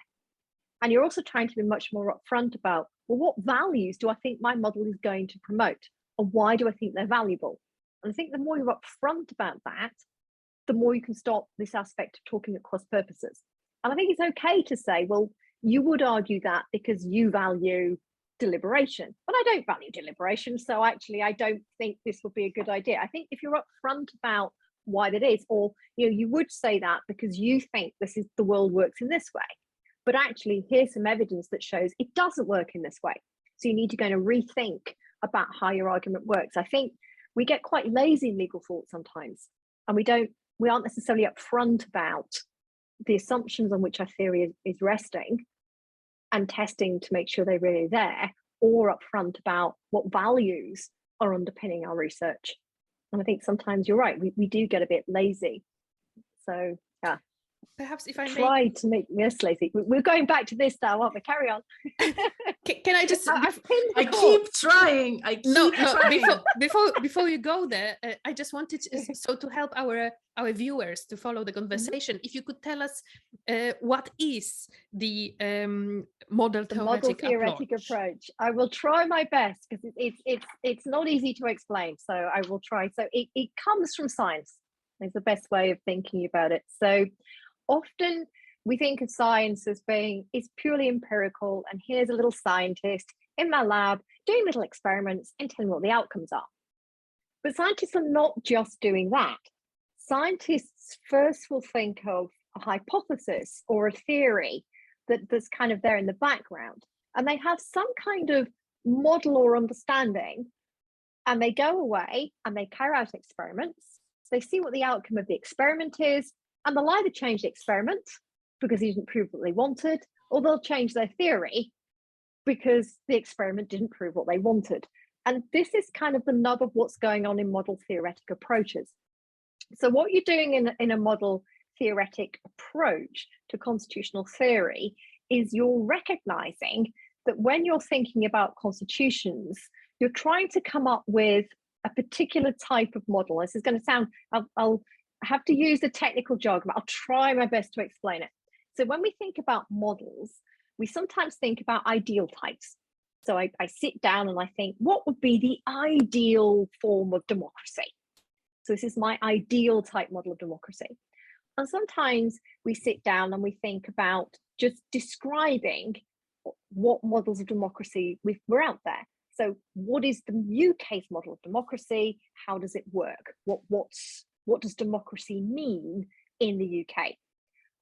And you're also trying to be much more upfront about, well, what values do I think my model is going to promote? And why do I think they're valuable? And I think the more you're upfront about that, the more you can stop this aspect of talking across purposes. And I think it's okay to say, well, you would argue that because you value deliberation, but I don't value deliberation. So actually, I don't think this would be a good idea. I think if you're upfront about why that is, or you would say that because you think the world works in this way, but actually here's some evidence that shows it doesn't work in this way. So you need to go and rethink about how your argument works. I think we get quite lazy in legal thought sometimes, and we aren't necessarily upfront about the assumptions on which our theory is resting and testing to make sure they're really there, or upfront about what values are underpinning our research. And I think sometimes you're right, we do get a bit lazy. So yeah. Perhaps if I try to make me less lazy. We're going back to this now, aren't we? Carry on. Can I just? I keep trying. Before you go there, I just wanted to help our viewers to follow the conversation. If you could tell us what is the model-theoretic approach. I will try my best, because it's not easy to explain. So I will try. So it comes from science. Is the best way of thinking about it. So often we think of science as being, it's purely empirical, and here's a little scientist in my lab doing little experiments and telling what the outcomes are. But scientists are not just doing that. Scientists first will think of a hypothesis or a theory that's kind of there in the background, and they have some kind of model or understanding, and they go away and they carry out experiments. So they see what the outcome of the experiment is, and they'll either change the experiment because he didn't prove what they wanted, or they'll change their theory because the experiment didn't prove what they wanted. And this is kind of the nub of what's going on in model theoretic approaches. So what you're doing in a model theoretic approach to constitutional theory is you're recognizing that when you're thinking about constitutions, you're trying to come up with a particular type of model. This is going to sound, I'll have to use the technical jargon, but I'll try my best to explain it. So when we think about models, we sometimes think about ideal types. So I sit down and I think, what would be the ideal form of democracy? So this is my ideal type model of democracy. And sometimes we sit down and we think about just describing what models of democracy were out there. So what is the UK's model of democracy? How does it work? What does democracy mean in the UK?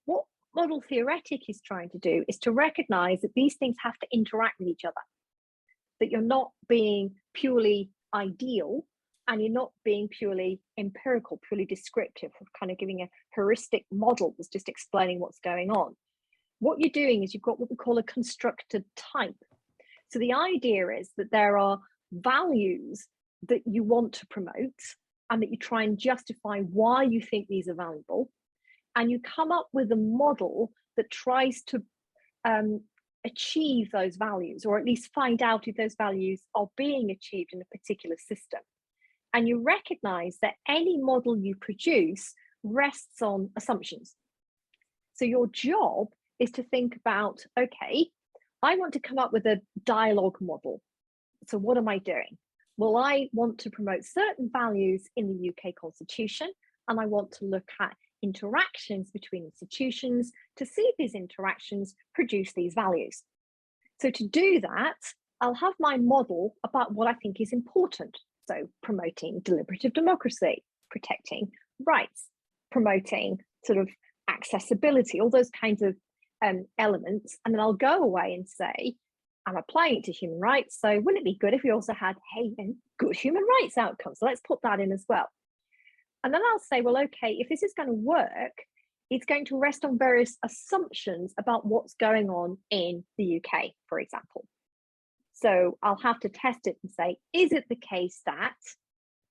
What model-theoretic is trying to do is to recognize that these things have to interact with each other, that you're not being purely ideal and you're not being purely empirical, purely descriptive, of kind of giving a heuristic model that's just explaining what's going on. What you're doing is you've got what we call a constructed type. So the idea is that there are values that you want to promote and that you try and justify why you think these are valuable. And you come up with a model that tries to achieve those values, or at least find out if those values are being achieved in a particular system. And you recognize that any model you produce rests on assumptions. So your job is to think about, okay, I want to come up with a dialogue model. So what am I doing? Well, I want to promote certain values in the UK Constitution, and I want to look at interactions between institutions to see if these interactions produce these values. So to do that, I'll have my model about what I think is important. So promoting deliberative democracy, protecting rights, promoting sort of accessibility, all those kinds of elements. And then I'll go away and say, I'm applying it to human rights. So wouldn't it be good if we also had, hey, good human rights outcomes? So let's put that in as well. And then I'll say, well, okay, if this is going to work, it's going to rest on various assumptions about what's going on in the UK, for example. So I'll have to test it and say, is it the case that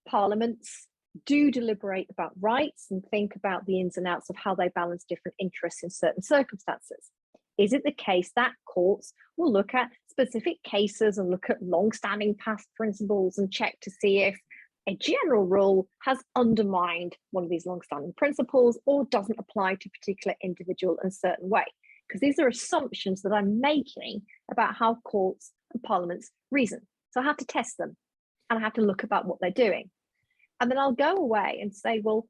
parliaments do deliberate about rights and think about the ins and outs of how they balance different interests in certain circumstances? Is it the case that courts will look at specific cases and look at long-standing past principles and check to see if a general rule has undermined one of these long-standing principles or doesn't apply to a particular individual in a certain way? Because these are assumptions that I'm making about how courts and parliaments reason. So I have to test them and I have to look about what they're doing. And then I'll go away and say, well,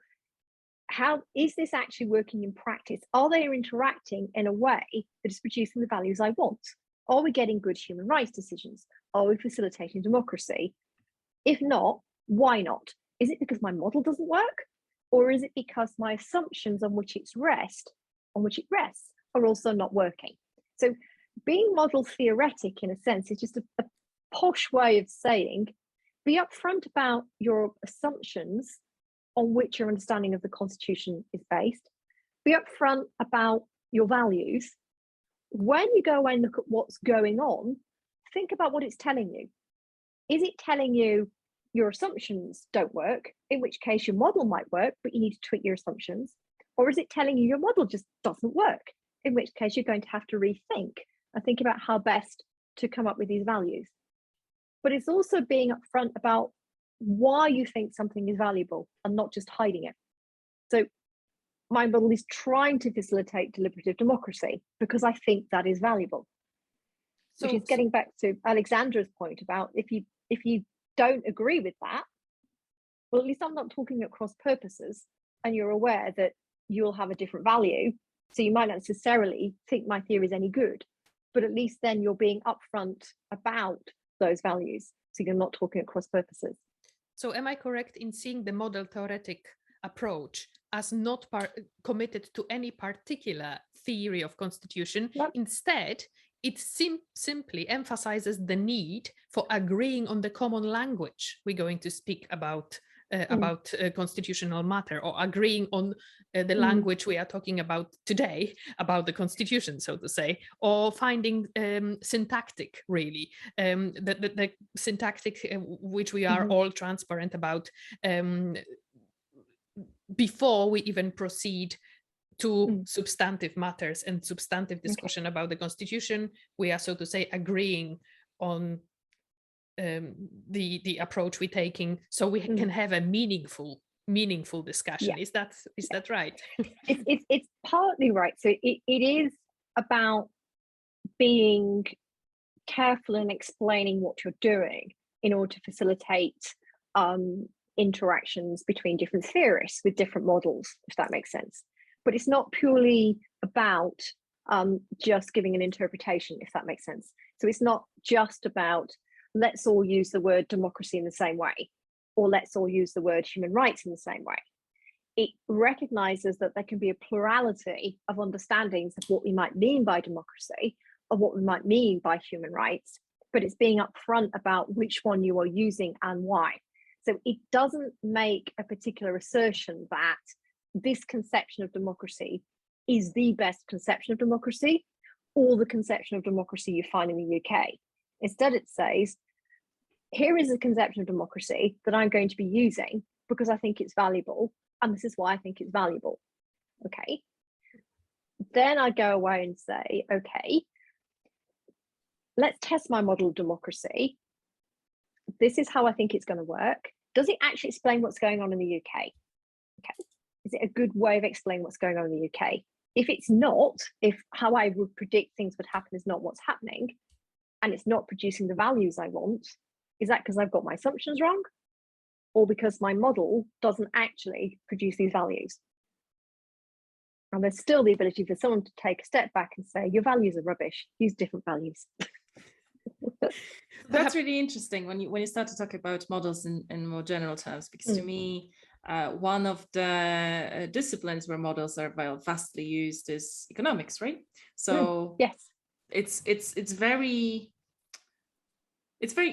how is this actually working in practice? Are they interacting in a way that is producing the values I want? Are we getting good human rights decisions? Are we facilitating democracy? If not, why not? Is it because my model doesn't work? Or is it because my assumptions on which it rests are also not working? So being model theoretic, in a sense, is just a posh way of saying, be upfront about your assumptions on which your understanding of the Constitution is based. Be upfront about your values. When you go away and look at what's going on, think about what it's telling you. Is it telling you your assumptions don't work, in which case your model might work, but you need to tweak your assumptions? Or is it telling you your model just doesn't work, in which case you're going to have to rethink and think about how best to come up with these values? But it's also being upfront about why you think something is valuable and not just hiding it. So my model is trying to facilitate deliberative democracy because I think that is valuable. So, which is getting back to Aleksandra's point about if you don't agree with that, well, at least I'm not talking at cross purposes and you're aware that you'll have a different value. So you might not necessarily think my theory is any good, but at least then you're being upfront about those values. So you're not talking at cross purposes. So am I correct in seeing the model theoretic approach as not committed to any particular theory of constitution? Yep. Instead, it simply emphasizes the need for agreeing on the common language we're going to speak about constitutional matter, or agreeing on the language we are talking about today, about the constitution, so to say, or finding syntactic, really, the syntactic which we are all transparent about before we even proceed to substantive matters and substantive discussion about the constitution. We are, so to say, agreeing on the approach we're taking, so we can have a meaningful discussion. Is that right? It's partly right. So it is about being careful and explaining what you're doing in order to facilitate interactions between different theorists with different models, if that makes sense. But it's not purely about just giving an interpretation, if that makes sense. So it's not just about let's all use the word democracy in the same way, or let's all use the word human rights in the same way. It recognizes that there can be a plurality of understandings of what we might mean by democracy, or what we might mean by human rights, but it's being upfront about which one you are using and why. So it doesn't make a particular assertion that this conception of democracy is the best conception of democracy, or the conception of democracy you find in the UK. Instead, it says, here is a conception of democracy that I'm going to be using because I think it's valuable, and this is why I think it's valuable. Okay. Then I go away and say, okay, let's test my model of democracy. This is how I think it's going to work. Does it actually explain what's going on in the UK? Okay. Is it a good way of explaining what's going on in the UK? If it's not, if how I would predict things would happen is not what's happening, and it's not producing the values I want, is that because I've got my assumptions wrong? Or because my model doesn't actually produce these values? And there's still the ability for someone to take a step back and say, your values are rubbish, use different values. That's really interesting when you start to talk about models in more general terms, because to me, one of the disciplines where models are vastly used is economics, right? So yes, it's very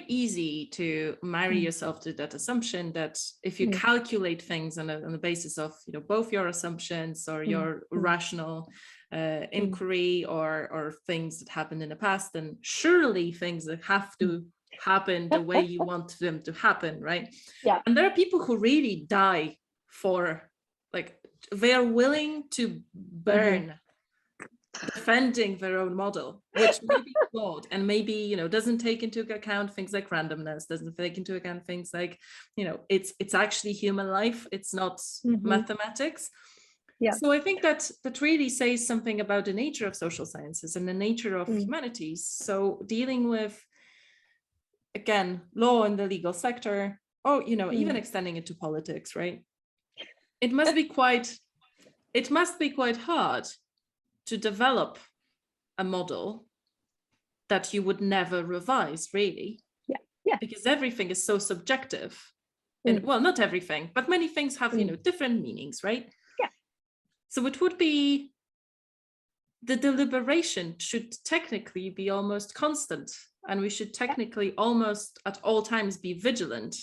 easy to marry yourself to that assumption that if you calculate things on the basis of both your assumptions or your rational inquiry or things that happened in the past, then surely things that have to happen the way you want them to happen, right? Yeah. And there are people who really die for, like, they are willing to burn defending their own model, which may be flawed and maybe doesn't take into account things like randomness, doesn't take into account things like it's actually human life, it's not mathematics. Yeah. So I think that really says something about the nature of social sciences and the nature of humanities. So dealing with, again, law in the legal sector, or even extending it to politics, right? It must be quite hard to develop a model that you would never revise, really. Yeah. Because everything is so subjective. And well, not everything, but many things have different meanings, right? Yeah. So it would be, the deliberation should technically be almost constant, and we should technically almost at all times be vigilant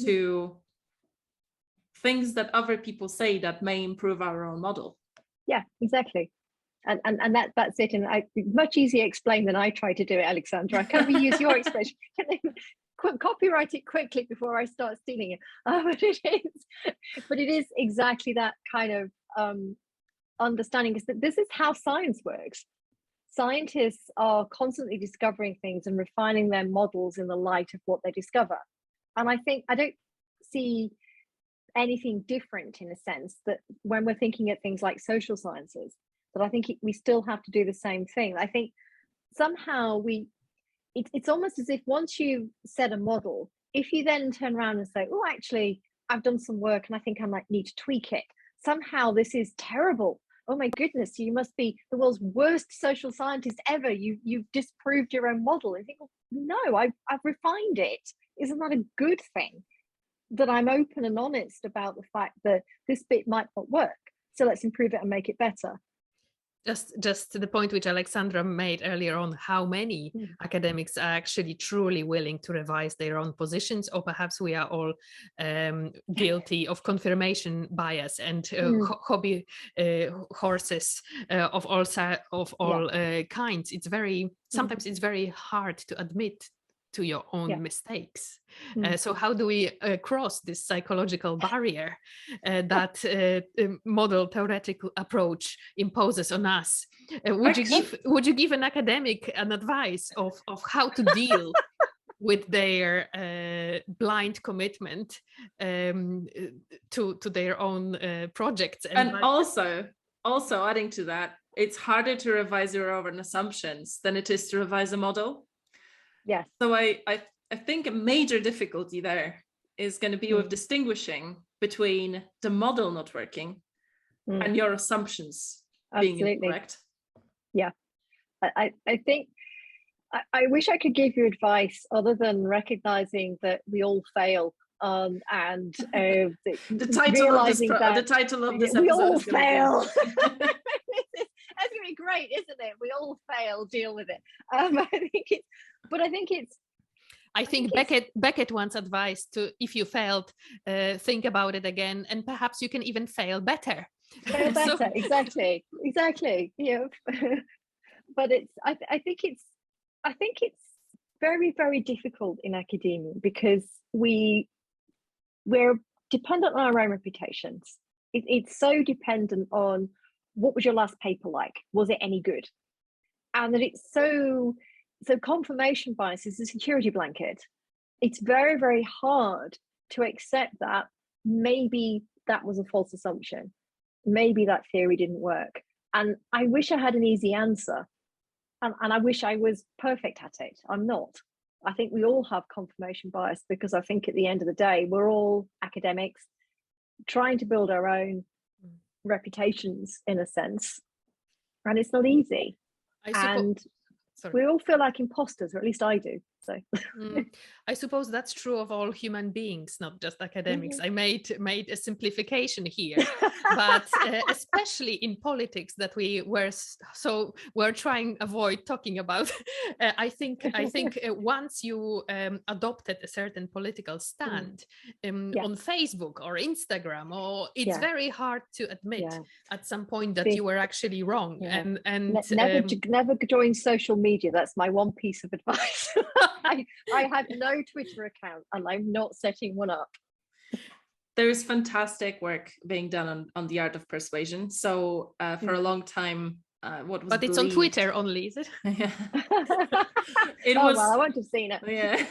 to things that other people say that may improve our own model. Yeah, exactly. And that's it. And much easier explained than I try to do it, Aleksandra. Can we use your expression? Can I copyright it quickly before I start stealing it? But it is exactly that kind of understanding, is that this is how science works. Scientists are constantly discovering things and refining their models in the light of what they discover. And I think I don't see anything different, in a sense, that when we're thinking at things like social sciences, that I think we still have to do the same thing. I think somehow it's almost as if once you set a model, if you then turn around and say, oh, actually, I've done some work and I think I might need to tweak it, somehow this is terrible. Oh my goodness, you must be the world's worst social scientist ever. You've disproved your own model. I think, well, no, I've refined it. Isn't that a good thing? That I'm open and honest about the fact that this bit might not work. So let's improve it and make it better. Just to the point which Aleksandra made earlier on, how many academics are actually truly willing to revise their own positions, or perhaps we are all guilty of confirmation bias and hobby horses of all kinds. It's sometimes it's very hard to admit to your own mistakes. So how do we cross this psychological barrier that model theoretical approach imposes on us? Would you give an academic an advice of how to deal with their blind commitment to their own projects? And also adding to that, it's harder to revise your own assumptions than it is to revise a model. Yes. So I think a major difficulty there is going to be with distinguishing between the model not working and your assumptions being incorrect. Yeah, I think I wish I could give you advice other than recognizing that we all fail, and the title of this we episode all is fail. That's gonna be great, isn't it? We all fail. Deal with it. I think Beckett wants advice to, if you failed, think about it again, and perhaps you can even fail better. Fail better, exactly. Yeah, but I think it's very, very difficult in academia because we're dependent on our own reputations. It's so dependent on what was your last paper like? Was it any good? And that it's so confirmation bias is a security blanket. It's very, very hard to accept that maybe that was a false assumption. Maybe that theory didn't work. And I wish I had an easy answer. And I wish I was perfect at it. I'm not. I think we all have confirmation bias because I think at the end of the day, we're all academics trying to build our own reputations in a sense. And it's not easy. We all feel like imposters, or at least I do. So I suppose that's true of all human beings, not just academics. I made a simplification here, but especially in politics that we're trying to avoid talking about. I think once you adopted a certain political stand on Facebook or Instagram, or it's very hard to admit at some point that you were actually wrong. And never join social media. That's my one piece of advice. I have no Twitter account and I'm not setting one up. There is fantastic work being done on the art of persuasion. So for a long time, but it's on Twitter only, is it? Yeah. Well, I won't have seen it. Yeah,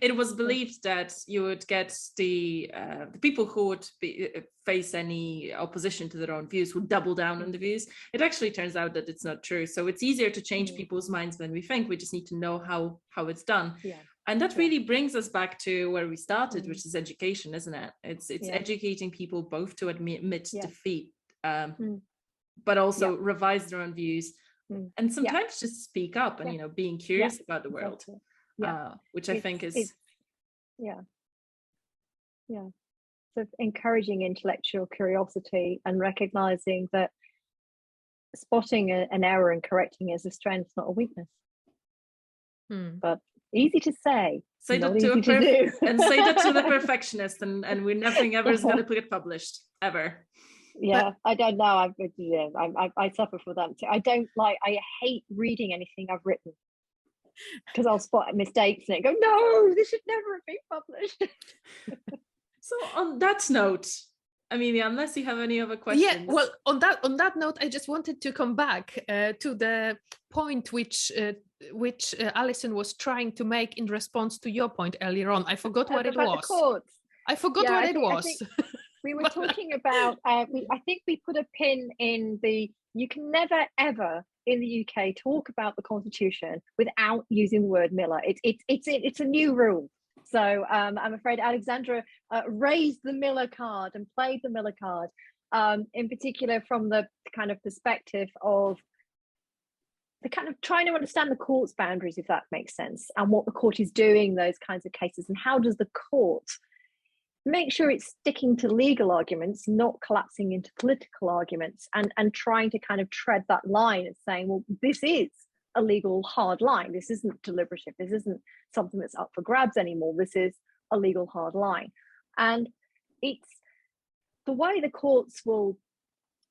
it was believed that you would get the people who would face any opposition to their own views would double down on the views. It actually turns out that it's not true. So it's easier to change people's minds than we think. We just need to know how it's done. Yeah. And that really brings us back to where we started, which is education, isn't it? It's educating people both to admit defeat, but also revise their own views, and sometimes just speak up and being curious about the world, which I think is so encouraging intellectual curiosity and recognizing that spotting an error and correcting it is a strength, not a weakness. But easy to say. Say that to and say that to the perfectionist, and we nothing ever is going to get published ever. Yeah, I don't know. I suffer for that too. I hate reading anything I've written because I'll spot mistakes and go, no, this should never have been published. So on that note, Emilia, unless you have any other questions. Yeah, well, on that note, I just wanted to come back to the point which Alison was trying to make in response to your point earlier on. I forgot what it was. I forgot what it was. We were talking about, I think we put a pin in you can never, ever in the UK talk about the Constitution without using the word Miller. It's a new rule. So I'm afraid Aleksandra raised the Miller card and played the Miller card, in particular from the kind of perspective of the kind of trying to understand the court's boundaries, if that makes sense, and what the court is doing, those kinds of cases, and how does the court make sure it's sticking to legal arguments, not collapsing into political arguments, and trying to kind of tread that line of saying, well, this is a legal hard line. This isn't deliberative. This isn't something that's up for grabs anymore. This is a legal hard line. And it's the way the courts will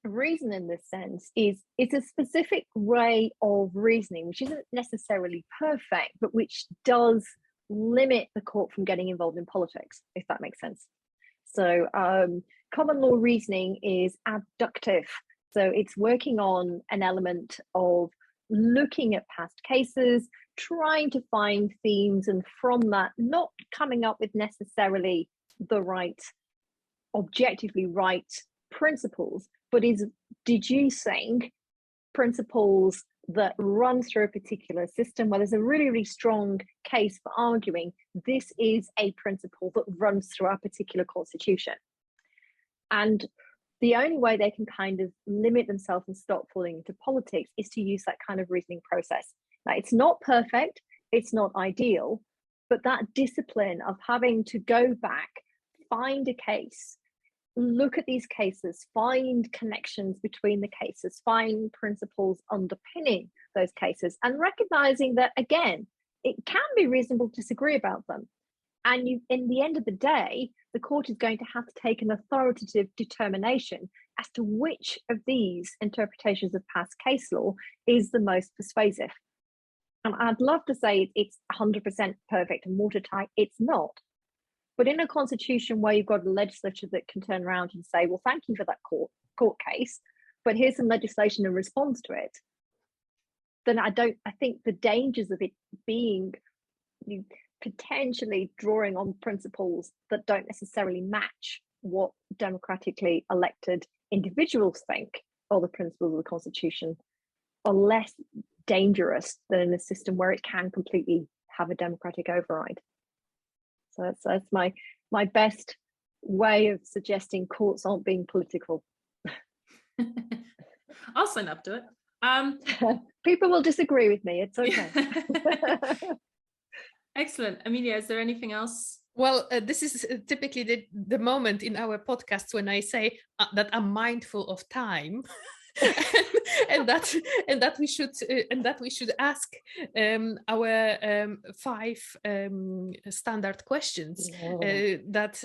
reason in this sense is it's a specific way of reasoning, which isn't necessarily perfect, but which does limit the court from getting involved in politics, if that makes sense. So common law reasoning is abductive. So it's working on an element of looking at past cases, trying to find themes, and from that, not coming up with necessarily the right, objectively right principles, but is deducing principles that run through a particular system where there's a really, really strong case for arguing this is a principle that runs through our particular constitution. And the only way they can kind of limit themselves and stop falling into politics is to use that kind of reasoning process. Now, it's not perfect, it's not ideal, but that discipline of having to go back, find a case, look at these cases, find connections between the cases, find principles underpinning those cases, and recognizing that, again, it can be reasonable to disagree about them. And you, in the end of the day, the court is going to have to take an authoritative determination as to which of these interpretations of past case law is the most persuasive. And I'd love to say it's 100% perfect and watertight. It's not. But in a constitution where you've got a legislature that can turn around and say, well, thank you for that court case, but here's some legislation in response to it, then I think the dangers of it being potentially drawing on principles that don't necessarily match what democratically elected individuals think are the principles of the Constitution are less dangerous than in a system where it can completely have a democratic override. So that's my best way of suggesting courts aren't being political. I'll sign up to it. People will disagree with me. It's okay. Excellent. Emilia, is there anything else? Well, this is typically the moment in our podcasts when I say that I'm mindful of time. and that we should ask our 5 standard questions that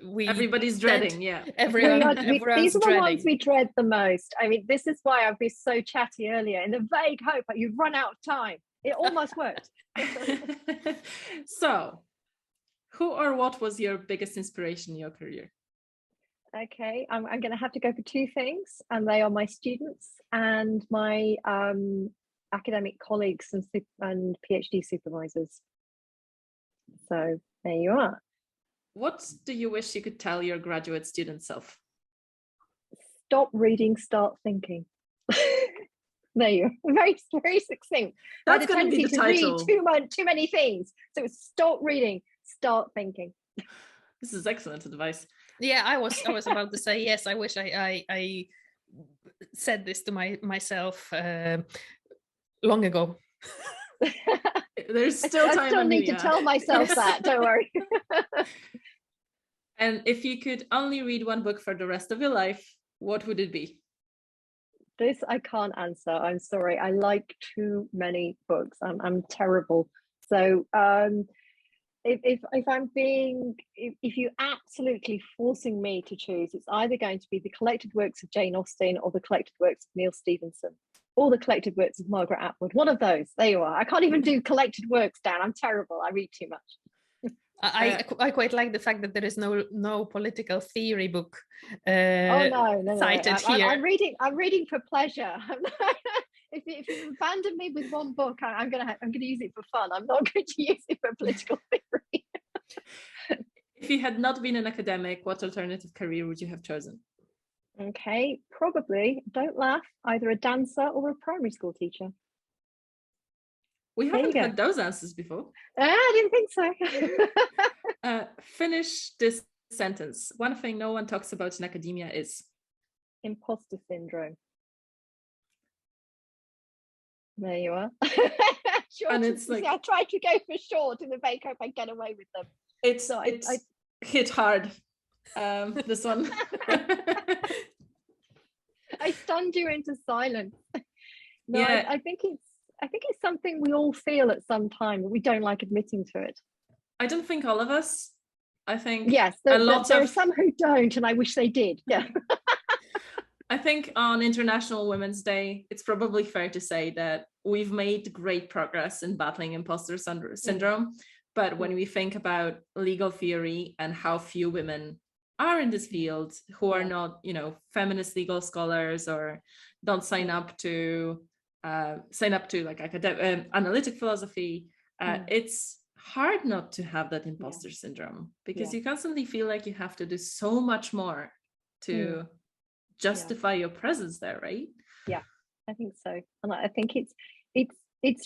we everybody's dreading. Yeah, everyone's these are the dreading. ones we dread the most. I mean, this is why I've been so chatty earlier in the vague hope that you'd run out of time. It almost worked. So, who or what was your biggest inspiration in your career? Okay, I'm going to have to go for 2 things, and they are my students and my academic colleagues and PhD supervisors. So there you are. What do you wish you could tell your graduate student self? Stop reading, start thinking. There you are. Very, very succinct. That's going to be the title. Read too many things. So stop reading, start thinking. This is excellent advice. Yeah, I was about to say yes. I wish I said this to myself long ago. There's still time. I still need to tell myself that. Don't worry. And if you could only read one book for the rest of your life, what would it be? This I can't answer. I'm sorry. I like too many books. I'm terrible. So if you're absolutely forcing me to choose, it's either going to be the collected works of Jane Austen or the collected works of Neil Stevenson or the collected works of Margaret Atwood. One of those. There you are. I can't even do collected works, Dan. I'm terrible. I read too much. I quite like the fact that there is no political theory book no. cited here. I'm reading for pleasure. If you abandon me with one book, I'm gonna use it for fun. I'm not going to use it for political theory. If you had not been an academic, what alternative career would you have chosen? Okay, probably, don't laugh, either a dancer or a primary school teacher. We haven't had those answers before. I didn't think so. Finish this sentence. One thing no one talks about in academia is imposter syndrome. There you are. And it's like, I tried to go for short in the vague hope I get away with them. It's hit hard. This one. I stunned you into silence. No, yeah. I think it's something we all feel at some time, but we don't like admitting to it. I don't think all of us. I think yes, there are some who don't, and I wish they did. Yeah. I think on International Women's Day, it's probably fair to say that we've made great progress in battling imposter syndrome. But when we think about legal theory and how few women are in this field who are not, feminist legal scholars or don't sign up to like academic analytic philosophy, it's hard not to have that imposter syndrome because you constantly feel like you have to do so much more to justify your presence there, right? Yeah. I think so. And I think it's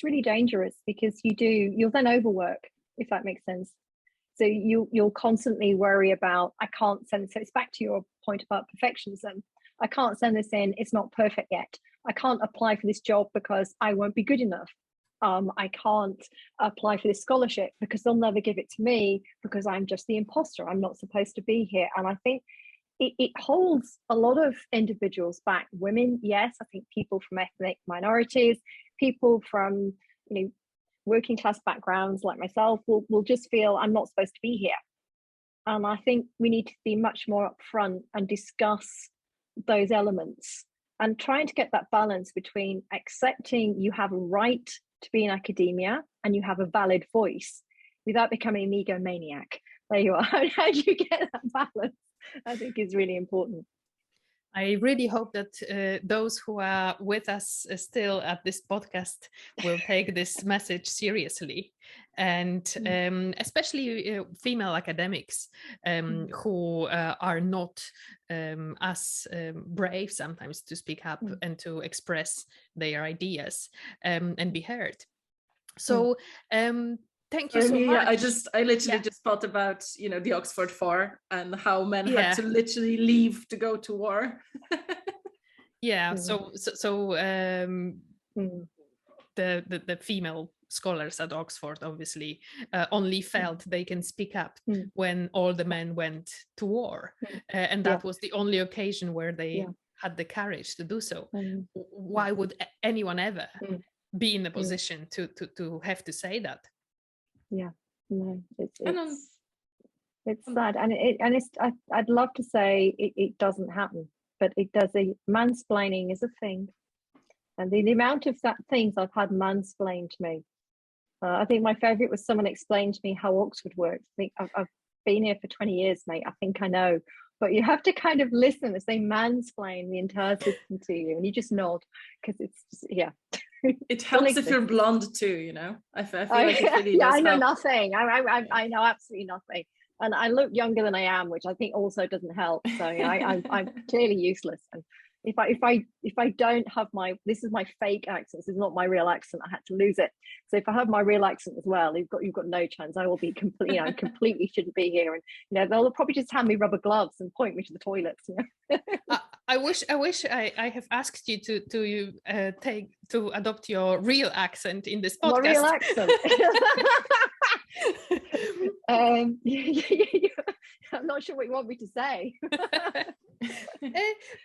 really dangerous, because you'll then overwork, if that makes sense. So you'll constantly worry about, I can't send this. So it's back to your point about perfectionism. I can't send this in, it's not perfect yet. I can't apply for this job because I won't be good enough. I can't apply for this scholarship because they'll never give it to me, because I'm just the imposter. I'm not supposed to be here. And I think it holds a lot of individuals back. Women, yes. I think people from ethnic minorities, people from working class backgrounds like myself will just feel, I'm not supposed to be here. And I think we need to be much more upfront and discuss those elements, and trying to get that balance between accepting you have a right to be in academia and you have a valid voice, without becoming an egomaniac. There you are. How do you get that balance? I think is really important. I really hope that those who are with us still at this podcast will take this message seriously, and especially female academics who are not as brave sometimes to speak up and to express their ideas and be heard. So thank you so much. I literally just thought about, the Oxford 4 and how men had to literally leave to go to war. The female scholars at Oxford obviously only felt they can speak up when all the men went to war, and that was the only occasion where they had the courage to do so. Why would anyone ever be in a position to have to say that? It's sad, and I'd love to say it doesn't happen, but it does. Mansplaining is a thing, and the amount of things I've had mansplained to me. I think my favorite was someone explained to me how Oxford works. I think I've been here for 20 years, mate. I think I know, but you have to kind of listen as they mansplain the entire system to you, and you just nod, because it's just, It helps if you're blonde too, I feel like it really does. I know help. nothing. I know absolutely nothing, and I look younger than I am, which I think also doesn't help. So I'm clearly useless. And if I don't have this is my fake accent. This is not my real accent. I had to lose it. So if I have my real accent as well, you've got no chance. I will be completely, completely shouldn't be here. And they'll probably just hand me rubber gloves and point me to the toilets. I wish I have asked you to adopt your real accent in this podcast. My real accent. I'm not sure what you want me to say.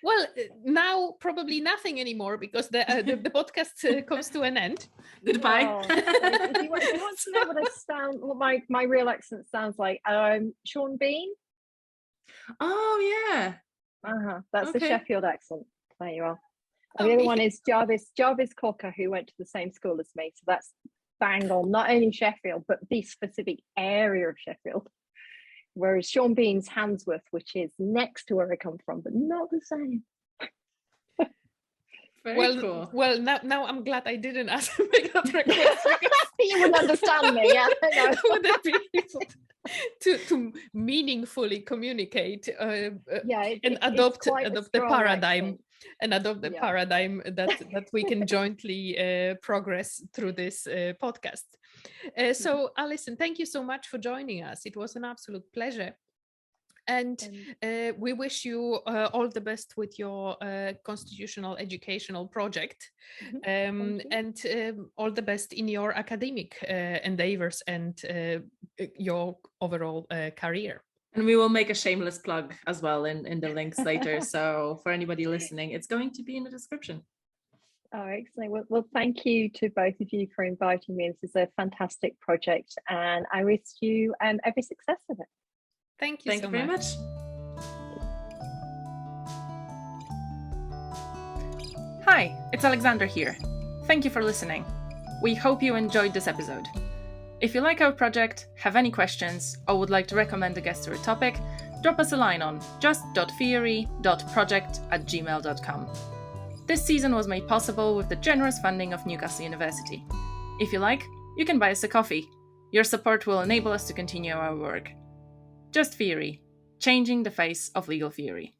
Well, now probably nothing anymore, because the podcast comes to an end. Goodbye. Do you want to know what my real accent sounds like? Sean Bean. Oh yeah. That's the Sheffield accent. There you are. And the other one is Jarvis Cocker, who went to the same school as me. So that's bang on, not only Sheffield, but the specific area of Sheffield. Whereas Sean Bean's Handsworth, which is next to where I come from, but not the same. Very cool. Well, now I'm glad I didn't ask make that request. You wouldn't understand me, yeah. I wouldn't be able to meaningfully communicate and adopt the paradigm accent. And adopt the paradigm that we can jointly progress through this podcast. So Alison, thank you so much for joining us. It was an absolute pleasure. And we wish you all the best with your constitutional educational project, and all the best in your academic endeavors and your overall career. And we will make a shameless plug as well in the links later. So for anybody listening, it's going to be in the description. Oh, excellent. Well, thank you to both of you for inviting me. This is a fantastic project, and I wish you every success with it. Thank you very much. Hi, it's Aleksandra here. Thank you for listening. We hope you enjoyed this episode. If you like our project, have any questions, or would like to recommend a guest or a topic, drop us a line on just.theory.project@gmail.com. This season was made possible with the generous funding of Newcastle University. If you like, you can buy us a coffee. Your support will enable us to continue our work. Just Theory, changing the face of legal theory.